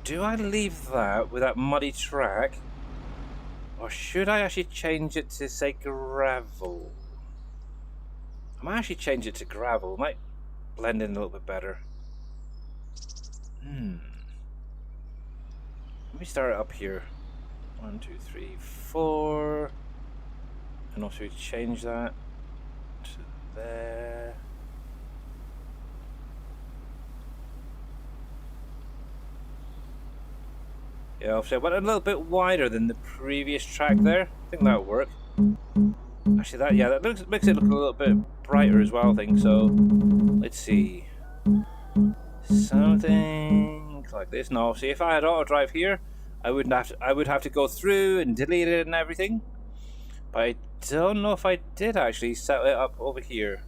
Do I leave that with that muddy track? Or should I actually change it to, say, gravel? I might actually change it to gravel. It might blend in a little bit better. Let me start it up here. 1, 2, 3, 4. And also change that to there. Yeah, obviously I went a little bit wider than the previous track there. I think that'll work. Actually, that makes it look a little bit brighter as well, I think. So, let's see. Something like this. Now, see, if I had auto drive here, I would have to go through and delete it and everything. But I don't know if I did actually set it up over here.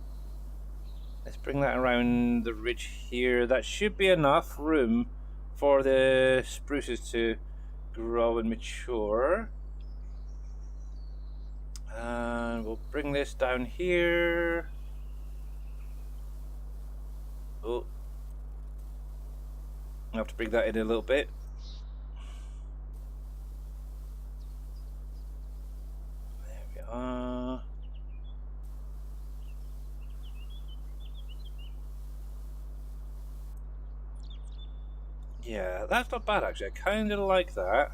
Let's bring that around the ridge here. That should be enough room for the spruces to grow and mature. And we'll bring this down here. Oh, I have to bring that in a little bit. Yeah, that's not bad actually. I kind of like that.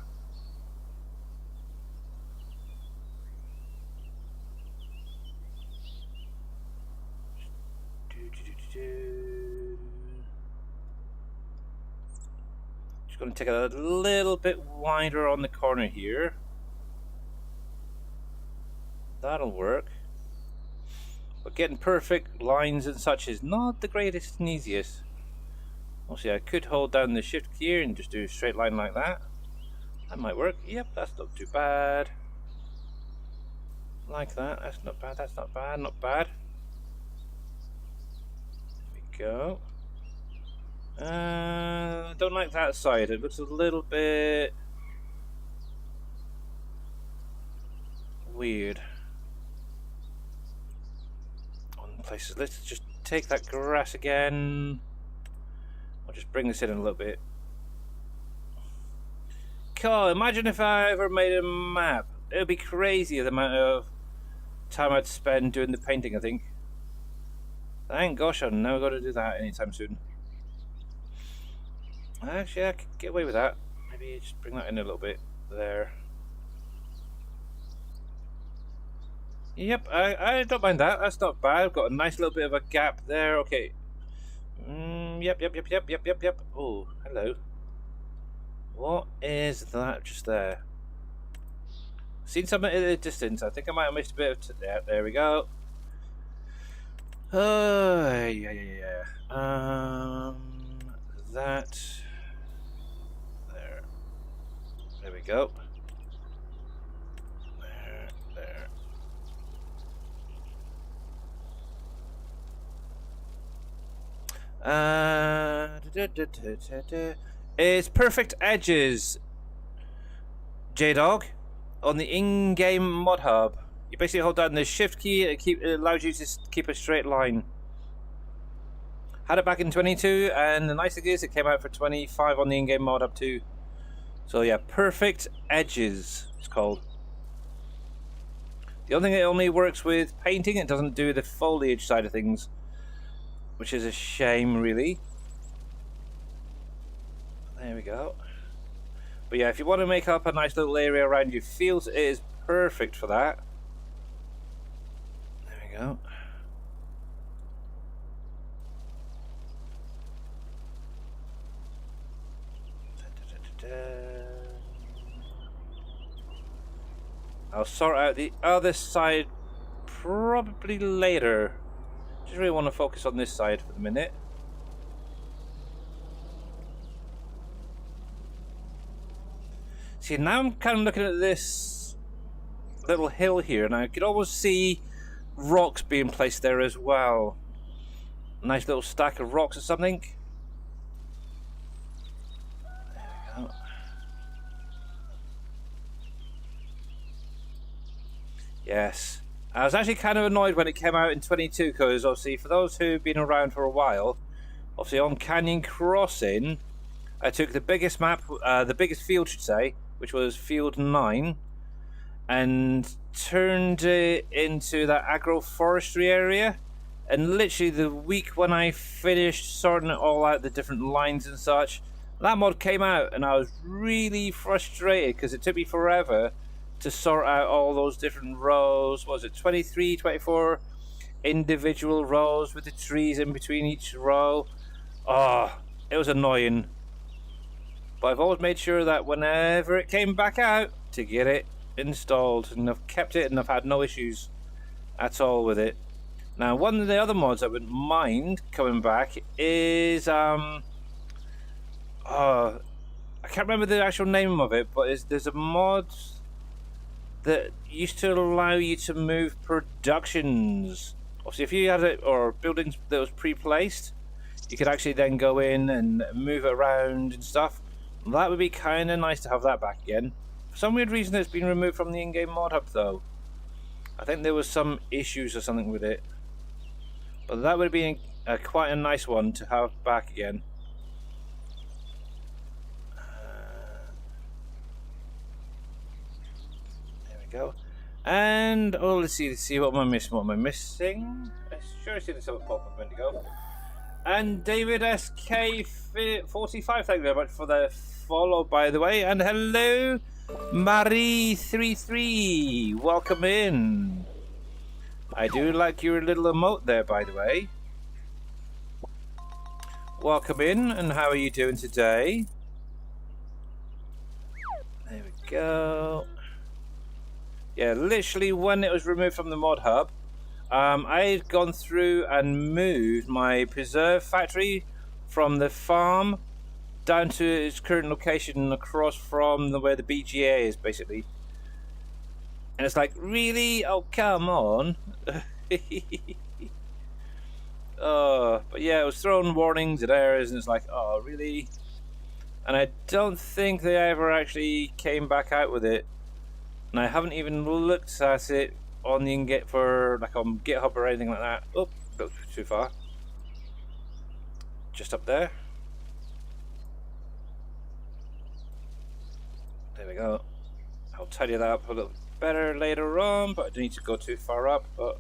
Just going to take it a little bit wider on the corner here. That'll work. But getting perfect lines and such is not the greatest and easiest. Obviously, I could hold down the shift key and just do a straight line like that. That might work. Yep, that's not too bad. Like that. That's not bad. That's not bad. Not bad. There we go. Don't like that side. It looks a little bit weird on places. Let's just take that grass again. I'll just bring this in a little bit. God, imagine if I ever made a map. It would be crazy the amount of time I'd spend doing the painting, I think. Thank gosh I'm never going to do that anytime soon. Actually, I could get away with that. Maybe just bring that in a little bit. There. Yep, I don't mind that. That's not bad. I've got a nice little bit of a gap there. Okay. Yep. Oh, hello. What is that just there? Seen something at a distance. I think I might have missed a bit of... there we go. Yeah. That... There we go. There. It's perfect edges, J-Dog, on the in-game mod hub. You basically hold down the shift key, it allows you to keep a straight line. Had it back in 22, and the nice thing is it came out for 25 on the in-game mod hub too. So yeah, perfect edges, it's called. The only thing, it only works with painting, it doesn't do the foliage side of things, which is a shame, really. There we go. But yeah, if you want to make up a nice little area around your fields, it is perfect for that. There we go. I'll sort out the other side probably later. Just really want to focus on this side for the minute. See, now I'm kind of looking at this little hill here, and I could almost see rocks being placed there as well. A nice little stack of rocks or something. There we go. Yes. I was actually kind of annoyed when it came out in 22, because obviously for those who've been around for a while, obviously on Canyon Crossing, I took the biggest map, the biggest field should say, which was field 9, and turned it into that agroforestry area. And literally the week when I finished sorting it all out, the different lines and such, that mod came out, and I was really frustrated because it took me forever to sort out all those different rows. What was it, 23, 24 individual rows with the trees in between each row? Oh, it was annoying. But I've always made sure that whenever it came back out, to get it installed, and I've kept it, and I've had no issues at all with it. Now, one of the other mods I wouldn't mind coming back is I can't remember the actual name of it, but there's a mod that used to allow you to move productions. Obviously, if you had it, or buildings that was pre-placed, you could actually then go in and move it around and stuff. That would be kind of nice to have that back again. For some weird reason, it's been removed from the in-game mod hub, though. I think there was some issues or something with it. But that would be quite a nice one to have back again. Go. And let's see what am I missing? I sure I see this other pop up a minute ago. And David SK45, thank you very much for the follow, by the way. And hello, Marie33, welcome in. I do like your little emote there, by the way. Welcome in, and how are you doing today? There we go. Yeah, literally when it was removed from the mod hub, I had gone through and moved my preserve factory from the farm down to its current location across from where the BGA is, basically. And it's like, really? Oh, come on. Oh, but yeah, it was throwing warnings and errors, and it's like, oh, really? And I don't think they ever actually came back out with it. And I haven't even looked at it on the on GitHub or anything like that. Oh, looked too far. Just up there. There we go. I'll tidy that up a little better later on, but I don't need to go too far up. But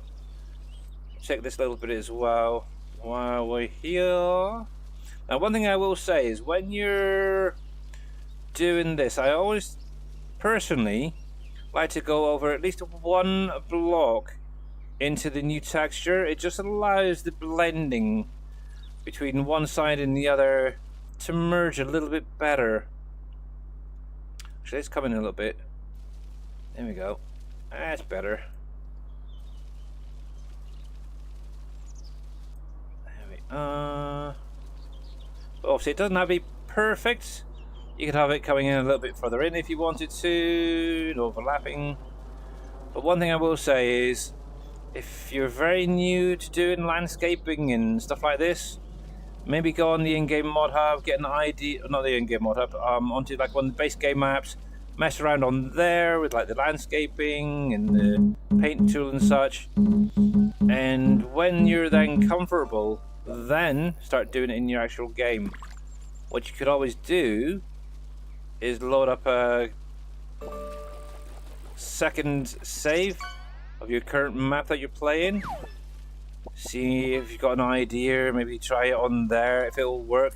check this little bit as well while we're here. Now, one thing I will say is when you're doing this, I always personally like to go over at least one block into the new texture. It just allows the blending between one side and the other to merge a little bit better. Actually, let's come in a little bit. There we go. That's better. There we are. But obviously, it doesn't have to be perfect. You could have it coming in a little bit further in if you wanted to, and overlapping. But one thing I will say is, if you're very new to doing landscaping and stuff like this, maybe go on the in-game mod hub, get an ID, not the in-game mod hub, onto like one of the base game maps, mess around on there with like the landscaping and the paint tool and such. And when you're then comfortable, then start doing it in your actual game. What you could always do is load up a second save of your current map that you're playing. See if you've got an idea, maybe try it on there. If it'll work,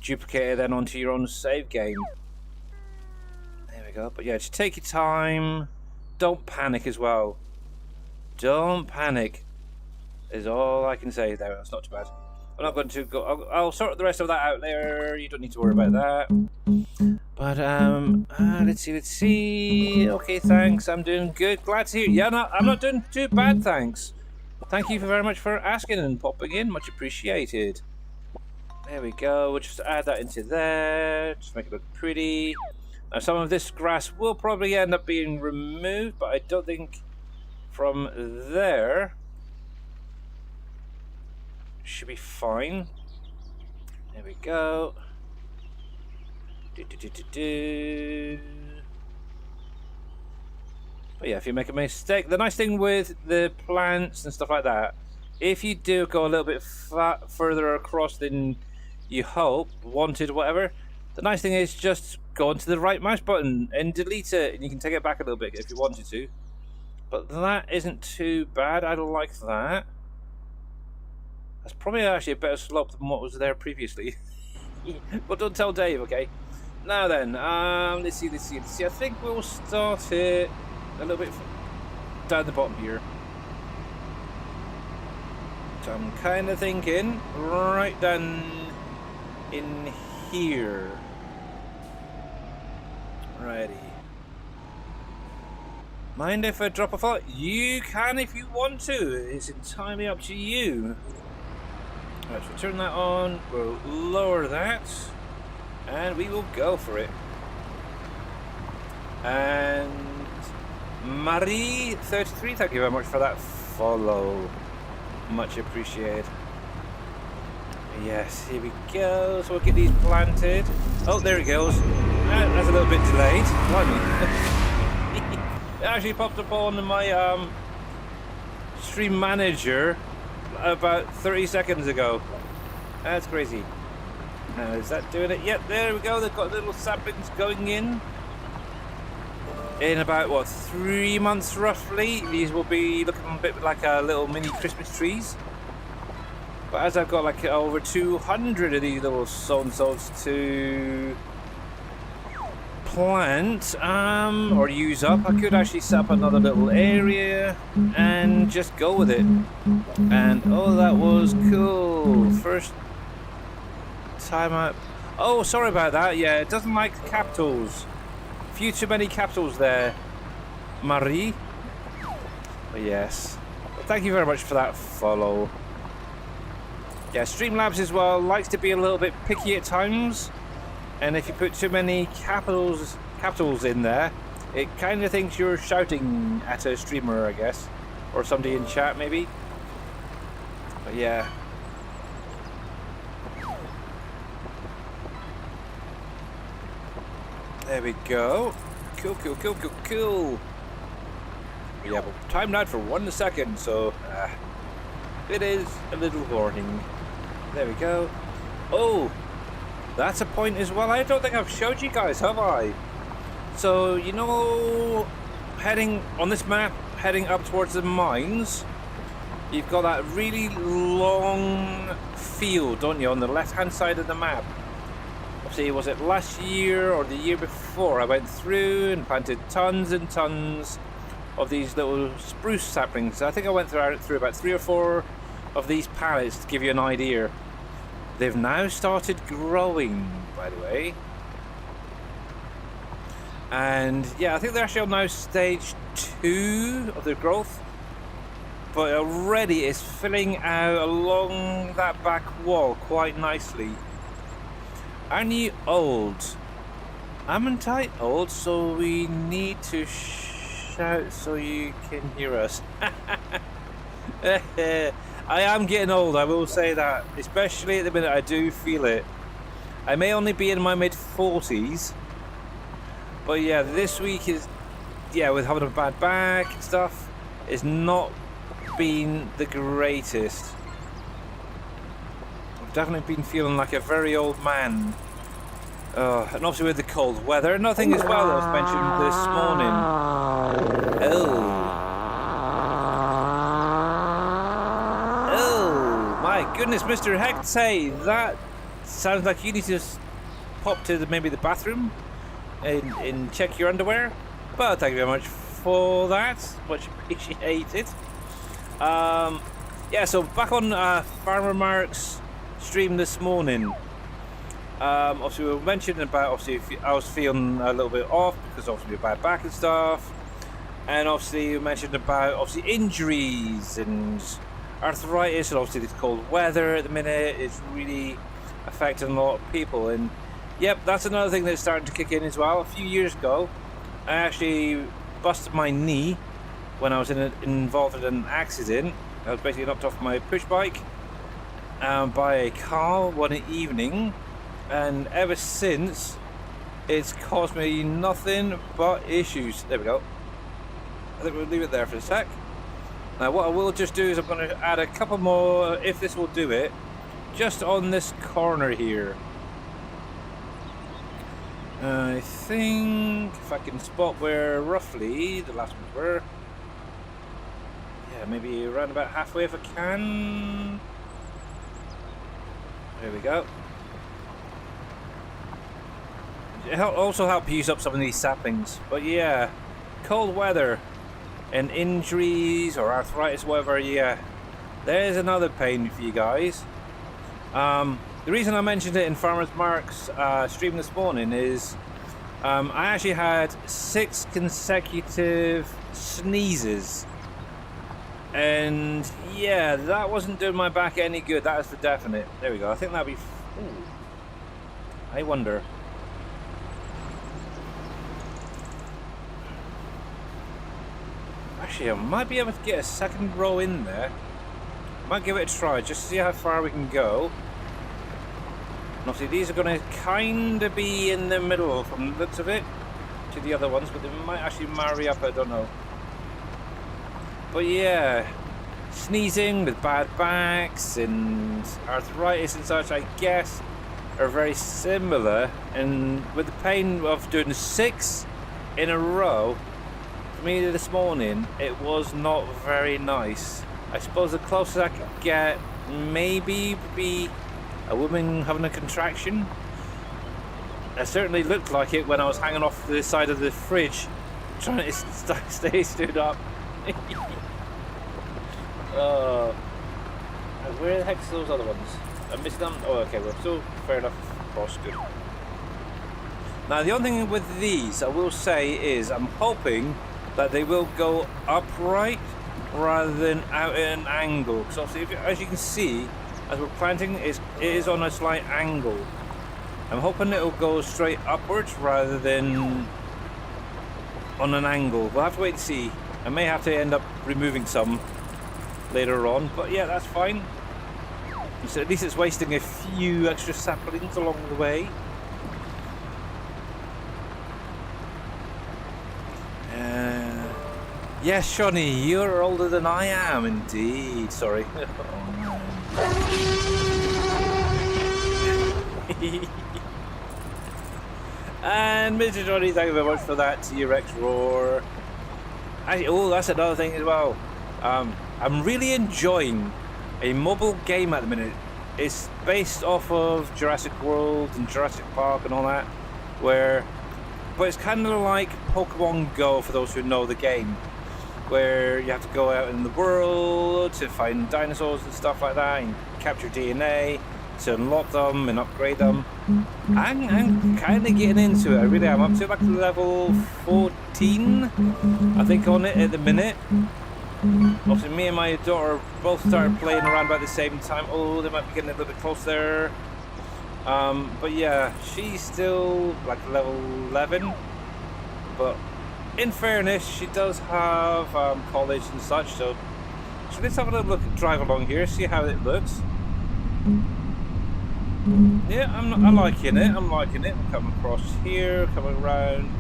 duplicate it then onto your own save game. There we go. But yeah, just take your time. Don't panic as well. Don't panic is all I can say there. That's not too bad. I'm not going to go. I'll sort the rest of that out later. You don't need to worry about that. But let's see. Okay, thanks. I'm doing good. Glad to hear. Yeah, no, I'm not doing too bad. Thanks. Thank you very much for asking and popping in. Much appreciated. There we go. We'll just add that into there. Just make it look pretty. Now, some of this grass will probably end up being removed, but I don't think from there should be fine. There we go. But yeah, if you make a mistake, the nice thing with the plants and stuff like that, if you do go a little bit further across than you hope, wanted, whatever, the nice thing is just go onto the right mouse button and delete it, and you can take it back a little bit if you wanted to. But that isn't too bad. I like that. That's probably actually a better slope than what was there previously. But don't tell Dave, okay? Now then, let's see. I think we'll start it a little bit down the bottom here. So I'm kind of thinking right down in here. Righty. Mind if I drop a follow? You can if you want to. It's entirely up to you. Right, so turn that on. We'll lower that. And we will go for it. And Marie33, thank you very much for that follow. Much appreciated. Yes, here we go. So we'll get these planted. Oh, there it goes. That's a little bit delayed. Blimey. It actually popped up on my stream manager about 30 seconds ago. That's crazy. Now, is that doing it? Yep, there we go. They've got little saplings going in. In about, what, 3 months, roughly. These will be looking a bit like little mini Christmas trees. But as I've got like over 200 of these little so-and-sos to plant or use up, I could actually set up another little area and just go with it. And oh, that was cool. First time out. Oh, sorry about that. Yeah, it doesn't like capitals. Few too many capitals there, Marie. But yes, but thank you very much for that follow. Yeah, Streamlabs as well likes to be a little bit picky at times, and if you put too many capitals in there, it kind of thinks you're shouting at a streamer, I guess, or somebody in chat maybe. But yeah. There we go. Cool, cool, cool, cool, cool. Yeah, but timed out for 1 second, so it is a little warning. There we go. Oh, that's a point as well. I don't think I've showed you guys, have I? So, you know, heading on this map, heading up towards the mines, you've got that really long field, don't you, on the left-hand side of the map. See, was it last year or the year before? I went through and planted tons and tons of these little spruce saplings. I think I went through about 3 or 4 of these pallets to give you an idea. They've now started growing, by the way. And yeah, I think they're actually on now stage 2 of their growth. But already it's filling out along that back wall quite nicely. Aren't you old? Aren't I old? So we need to shout so you can hear us. I am getting old, I will say that. Especially at the minute, I do feel it. I may only be in my mid-40s. But yeah, this week is... Yeah, with having a bad back and stuff, it's not been the greatest. I've definitely been feeling like a very old man. And obviously with the cold weather, nothing as well that was mentioned this morning. Oh my goodness, Mr. Hectay, that sounds like you need to pop to maybe the bathroom and check your underwear. But thank you very much for that, much appreciated. Yeah, so back on Farmer Mark's stream this morning. Obviously we were mentioning about, obviously I was feeling a little bit off because obviously bad back and stuff, and obviously we mentioned about obviously injuries and arthritis, and obviously this cold weather at the minute is really affecting a lot of people. And yep, that's another thing that's starting to kick in as well. A few years ago I actually busted my knee when I was involved in an accident. I was basically knocked off my push bike by a car one evening, and ever since it's caused me nothing but issues. There we go. I think we'll leave it there for a sec. Now what I will just do is I'm going to add a couple more, if this will do it, just on this corner here. I think if I can spot where roughly the last ones were. Yeah, maybe around about halfway if I can. There we go. It'll also help use up some of these saplings. But yeah, cold weather and injuries or arthritis, whatever, yeah, there's another pain for you guys. The reason I mentioned it in Farmer's Mark's stream this morning is I actually had 6 consecutive sneezes. And yeah, that wasn't doing my back any good, that is for definite. There we go, I think that'd be... Ooh. I wonder. Actually, I might be able to get a second row in there. Might give it a try, just to see how far we can go. And obviously these are going to kind of be in the middle from the looks of it to the other ones, but they might actually marry up, I don't know. But yeah, sneezing with bad backs and arthritis and such, I guess, are very similar. And with the pain of doing 6 in a row, for me this morning, it was not very nice. I suppose the closest I could get maybe be a woman having a contraction. It certainly looked like it when I was hanging off the side of the fridge, trying to stay stood up. Where the heck's those other ones? I missed them. Oh, okay, well, so fair enough. Cross, good. Now, the only thing with these, I will say, is I'm hoping that they will go upright rather than out at an angle. Because obviously, as you can see, as we're planting, it is on a slight angle. I'm hoping it'll go straight upwards rather than on an angle. We'll have to wait and see. I may have to end up removing some later on, but yeah, that's fine. So at least it's wasting a few extra saplings along the way. Yes, Shawnee, you're older than I am, indeed. Sorry. And Mr. Johnny, thank you very much for that T-Rex roar. Actually, oh, that's another thing as well. I'm really enjoying a mobile game at the minute. It's based off of Jurassic World and Jurassic Park and all that, but it's kind of like Pokemon Go for those who know the game, where you have to go out in the world to find dinosaurs and stuff like that, and capture DNA to unlock them and upgrade them. I'm kind of getting into it. I really am. I'm up to like level 14, I think, on it at the minute. Obviously, me and my daughter both started playing around about the same time. Oh, they might be getting a little bit close there. But yeah, she's still like level 11. But in fairness, she does have college and such. So let's have a little look, drive along here, see how it looks. Yeah, I'm liking it. I'm liking it. We're coming across here, coming around.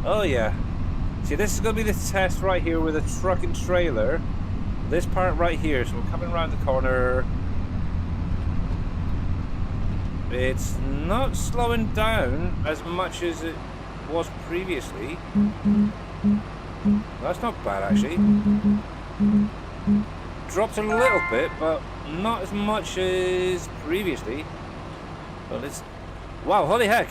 Oh yeah. See, this is going to be the test right here with a truck and trailer. This part right here. So we're coming around the corner. It's not slowing down as much as it was previously. That's not bad, actually. Dropped a little bit, but not as much as previously. But it's... Wow, holy heck.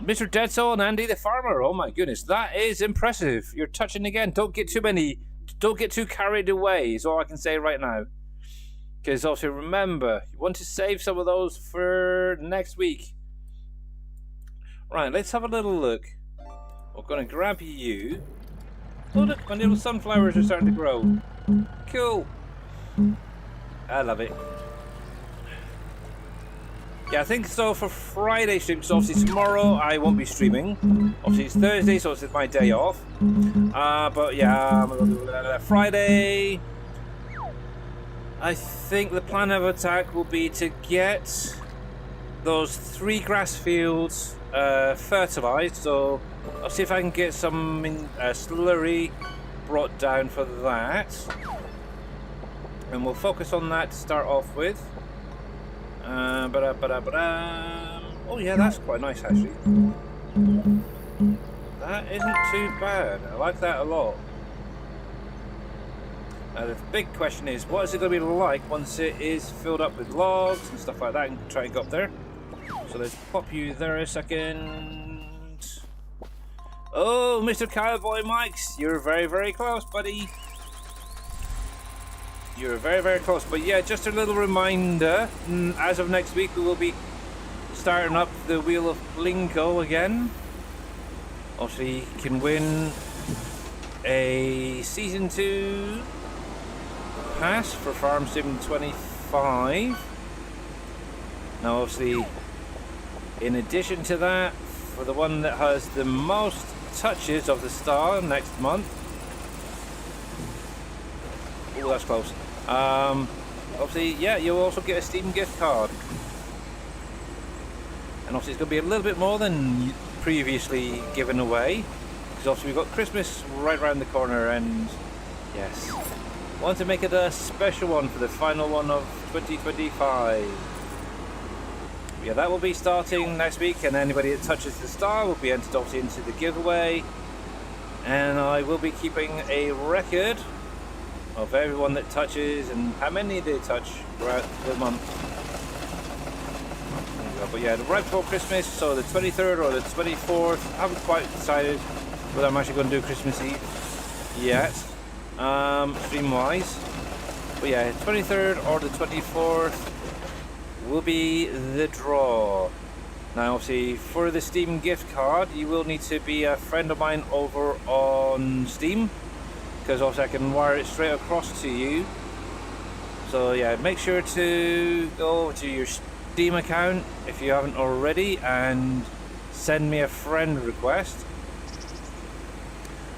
Mr. Dead Soul and Andy the Farmer. Oh my goodness, that is impressive. You're touching again. Don't get too carried away is all I can say right now. Because also remember, you want to save some of those for next week. Right, let's have a little look. We're going to grab you. Oh look, my little sunflowers are starting to grow. Cool. I love it. Yeah, I think so for Friday stream, so obviously tomorrow I won't be streaming. Obviously it's Thursday, so it's my day off. But yeah, Friday, I think the plan of attack will be to get those 3 grass fields fertilized. So I'll see if I can get some slurry brought down for that. And we'll focus on that to start off with. Oh yeah, that's quite nice actually. That isn't too bad. I like that a lot. The big question is, what is it going to be like once it is filled up with logs and stuff like that, and try and go up there. So let's pop you there a second. Oh, Mr. Cowboy Mikes, you're very, very close, buddy. You're very, very close. But yeah, just a little reminder, as of next week we will be starting up the Wheel of Blinko again. Obviously you can win a Season 2 pass for Farm Sim 25. Now obviously, in addition to that, for the one that has the most touches of the star next month. Oh, that's close. Obviously, yeah, you'll also get a Steam gift card. And obviously it's going to be a little bit more than previously given away. Because obviously we've got Christmas right around the corner, and yes, want to make it a special one for the final one of 2025. Yeah, that will be starting next week, and anybody that touches the star will be entered obviously into the giveaway. And I will be keeping a record of everyone that touches and how many they touch throughout the month. There you go. But yeah, right before Christmas, so the 23rd or the 24th. I haven't quite decided whether I'm actually going to do Christmas Eve yet, stream wise. But yeah, 23rd or the 24th will be the draw. Now obviously for the Steam gift card you will need to be a friend of mine over on Steam, because also I can wire it straight across to you. So yeah, make sure to go to your Steam account if you haven't already and send me a friend request.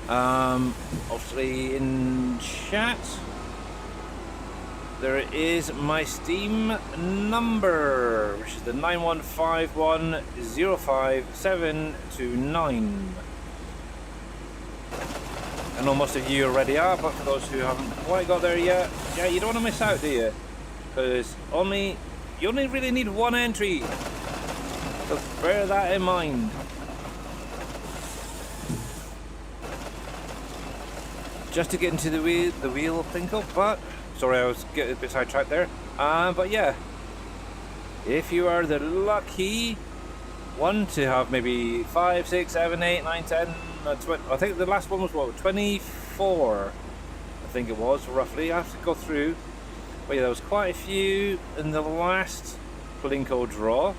Obviously in chat there is my Steam number, which is the 9151057929. I know most of you already are, but for those who haven't quite got there yet, yeah, you don't want to miss out, do you? Because you only really need one entry. So bear that in mind. Just to get into the wheel Tinkle, but sorry, I was getting a bit sidetracked there. But yeah, if you are the lucky one to have maybe 5, 6, 7, 8, 9, 10, 20, I think the last one was what, 24? I think it was roughly. I have to go through. But yeah, there was quite a few in the last Plinko draw,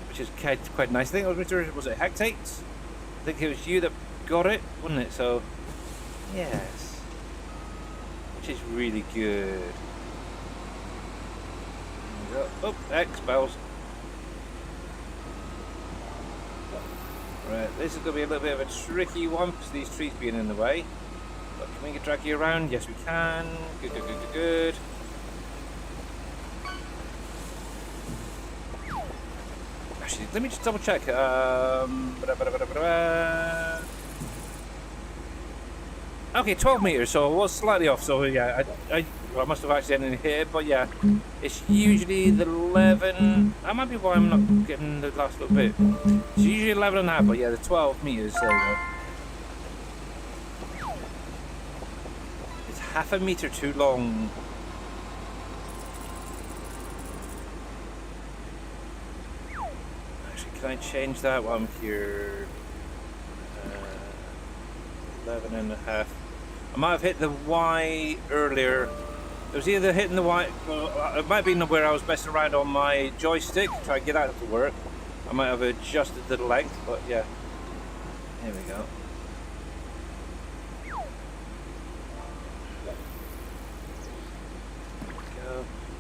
which is quite nice. I think it was was it Hectate? I think it was you that got it, wasn't it? So yes, which is really good. Oh, X bells. Right, this is going to be a little bit of a tricky one because these trees being in the way. But can we drag you around? Yes, we can. Good, good, good, good, good. Actually, let me just double check. Okay, 12 meters, so I was slightly off. So yeah, I must have accidentally hit it, but yeah, it's usually the 11. That might be why I'm not getting the last little bit. It's usually 11 and a half, but yeah, the 12 meters. There we go. It's half a meter too long. Actually, can I change that while I'm here? 11 and a half. I might have hit the Y earlier. It was either hitting the Y, well, it might have been where I was messing around on my joystick to try and get out to work. I might have adjusted the length, but yeah. Here we go.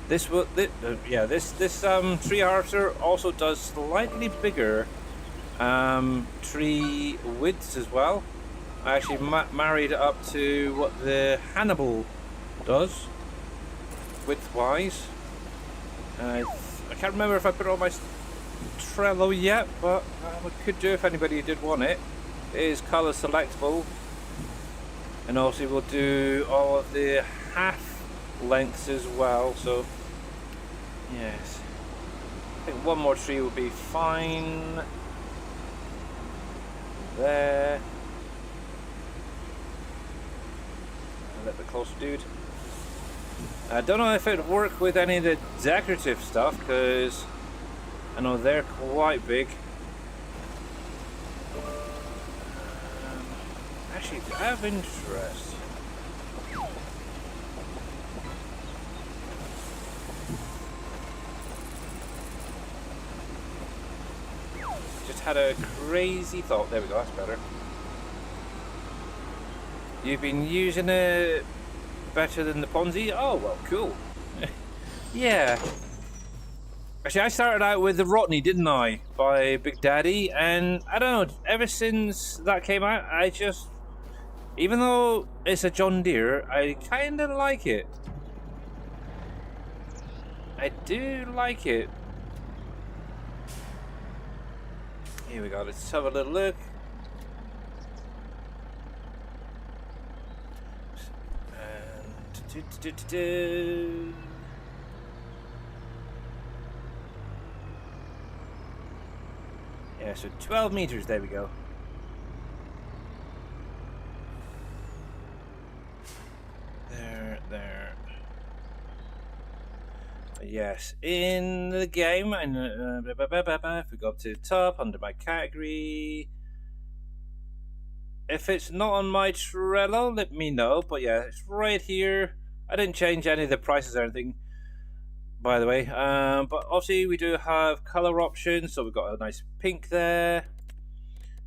This will, this tree harvester also does slightly bigger tree widths as well. I actually married it up to what the Hannibal does, width-wise. I can't remember if I put it on my Trello yet, but I could do if anybody did want it. It is colour selectable, and also we'll do all of the half lengths as well. So yes, I think one more tree will be fine. There. A little bit closer, dude. I don't know if it would work with any of the decorative stuff, because I know they're quite big. Actually, I have interest. Just had a crazy thought. There we go, that's better. You've been using it better than the Ponzi? Oh, well, cool. Yeah. Actually, I started out with the Rotney, didn't I? By Big Daddy, and I don't know, ever since that came out, I just... Even though it's a John Deere, I kind of like it. I do like it. Here we go, let's have a little look. Yeah, so 12 meters, there we go. Yes, in the game, and if we go up to the top under my category, if it's not on my Trello, let me know. But yeah, it's right here. I didn't change any of the prices or anything, by the way. But obviously we do have color options, so we've got a nice pink there.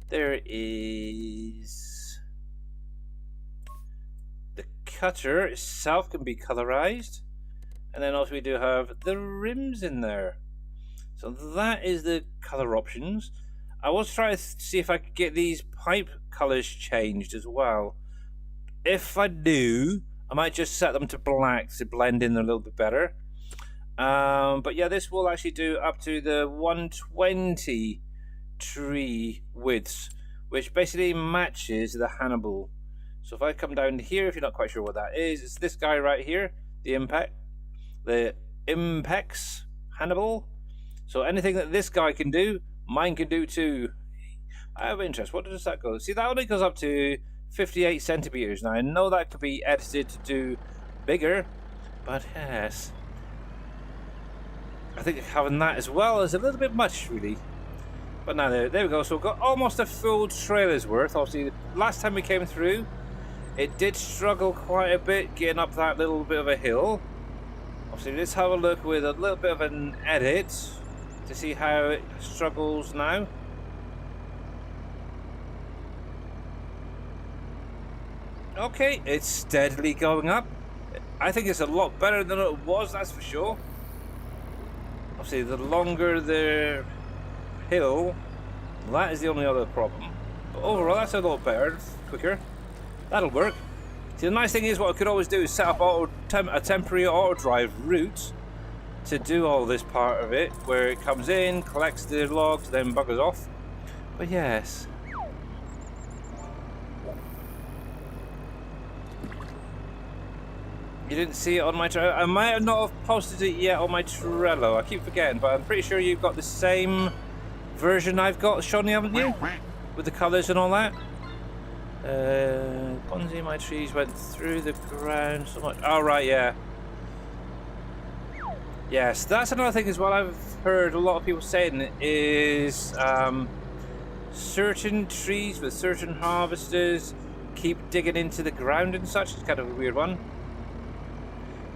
There is the cutter itself can be colorized, and then also we do have the rims in there. So that is the color options. I was trying to see if I could get these pipe colors changed as well. If I do, I might just set them to black to blend in a little bit better. But yeah, this will actually do up to the 120 tree widths, which basically matches the Hannibal. So if I come down here, if you're not quite sure what that is, it's this guy right here, the Impex Hannibal. So anything that this guy can do, mine can do too. I have interest. What does that go? See, that only goes up to 58 centimeters. Now I know that could be edited to do bigger, but yes, I think having that as well is a little bit much, really. But now there we go. So we've got almost a full trailer's worth. Obviously, last time we came through, it did struggle quite a bit getting up that little bit of a hill. Obviously, let's have a look with a little bit of an edit to see how it struggles now. Okay, it's steadily going up. I think it's a lot better than it was, that's for sure. Obviously, the longer the hill, that is the only other problem. But overall, that's a lot better, quicker. That'll work. See, the nice thing is, what I could always do is set up a temporary auto drive route to do all this part of it, where it comes in, collects the logs, then buggers off. But yes. You didn't see it on my Trello? I might not have posted it yet on my Trello. I keep forgetting, but I'm pretty sure you've got the same version I've got, Shawnee, haven't you? With the colours and all that. Bonzi, my trees went through the ground so much. Oh, right, yeah. Yes, that's another thing as well. I've heard a lot of people saying is certain trees with certain harvesters keep digging into the ground and such. It's kind of a weird one.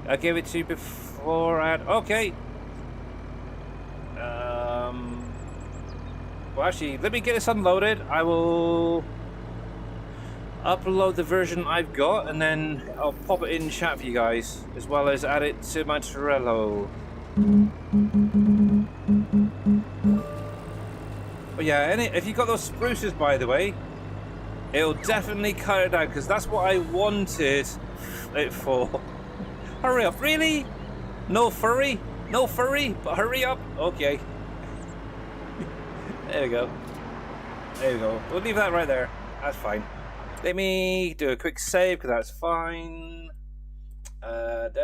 I gave it to you before. Okay. Well, actually, let me get this unloaded. I will upload the version I've got, and then I'll pop it in chat for you guys, as well as add it to my Trello. But yeah, if you got those spruces, by the way, it'll definitely cut it down, because that's what I wanted it for. Hurry up, really? No furry? No furry, but hurry up. Okay. There we go. There we go. We'll leave that right there. That's fine. Let me do a quick save, because that's fine. Let's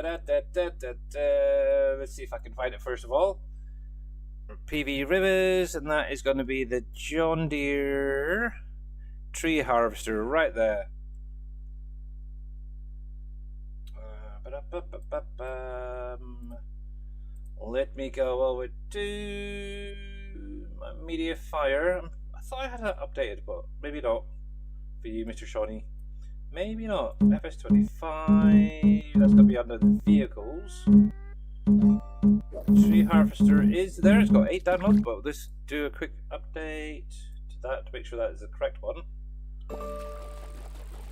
see if I can find it first of all. PV Rivers, and that is going to be the John Deere tree harvester right there. Let me go over to my media fire. I thought I had it updated, but maybe not. For you, Mr. Shawnee. Maybe not. FS25. That's going to be under the vehicles. Tree harvester is there. It's got 8 downloads, but let's do a quick update to that to make sure that is the correct one.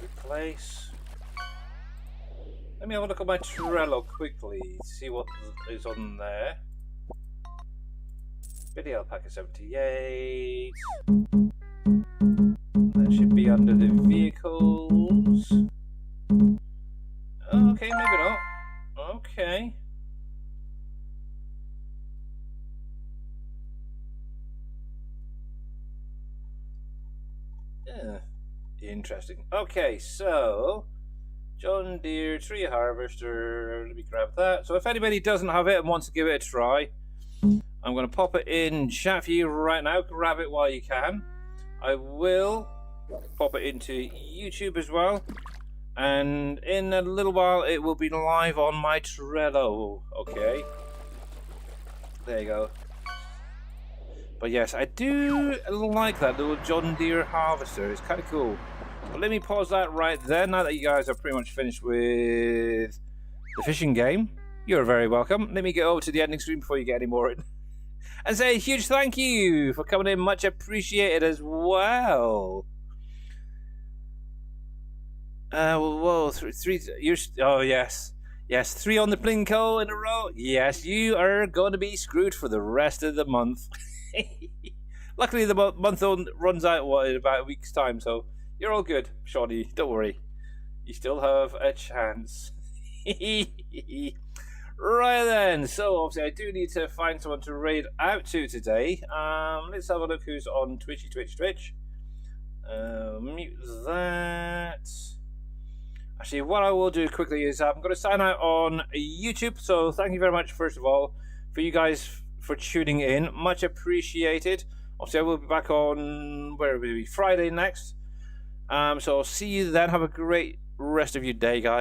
Replace. Let me have a look at my Trello quickly, see what is on there. Video Alpaca 78. That should be under the vehicles. Oh, okay, maybe not. Okay. Yeah, interesting. Okay, so John Deere tree harvester. Let me grab that. So if anybody doesn't have it and wants to give it a try, I'm going to pop it in chat for you right now. Grab it while you can. I will pop it into YouTube as well, and in a little while it will be live on my Trello. Okay. There you go. But yes, I do like that little John Deere harvester. It's kind of cool. But let me pause that right there. Now that you guys are pretty much finished with the fishing game, you're very welcome. Let me get over to the ending screen before you get any more in. And say a huge thank you for coming in. Much appreciated as well. Whoa, three. You're. Oh yes. Yes, 3 on the Plinko in a row. Yes, you are going to be screwed for the rest of the month. Luckily, the month runs out in about a week's time, so you're all good, Shawnee. Don't worry. You still have a chance. Right then, so obviously I do need to find someone to raid out to today. Let's have a look who's on Twitch. Mute that. Actually, what I will do quickly is I'm going to sign out on YouTube. So thank you very much, first of all, for you guys for tuning in. Much appreciated. Obviously, I will be back on, where will it be, Friday next. So I'll see you then. Have a great rest of your day, guys.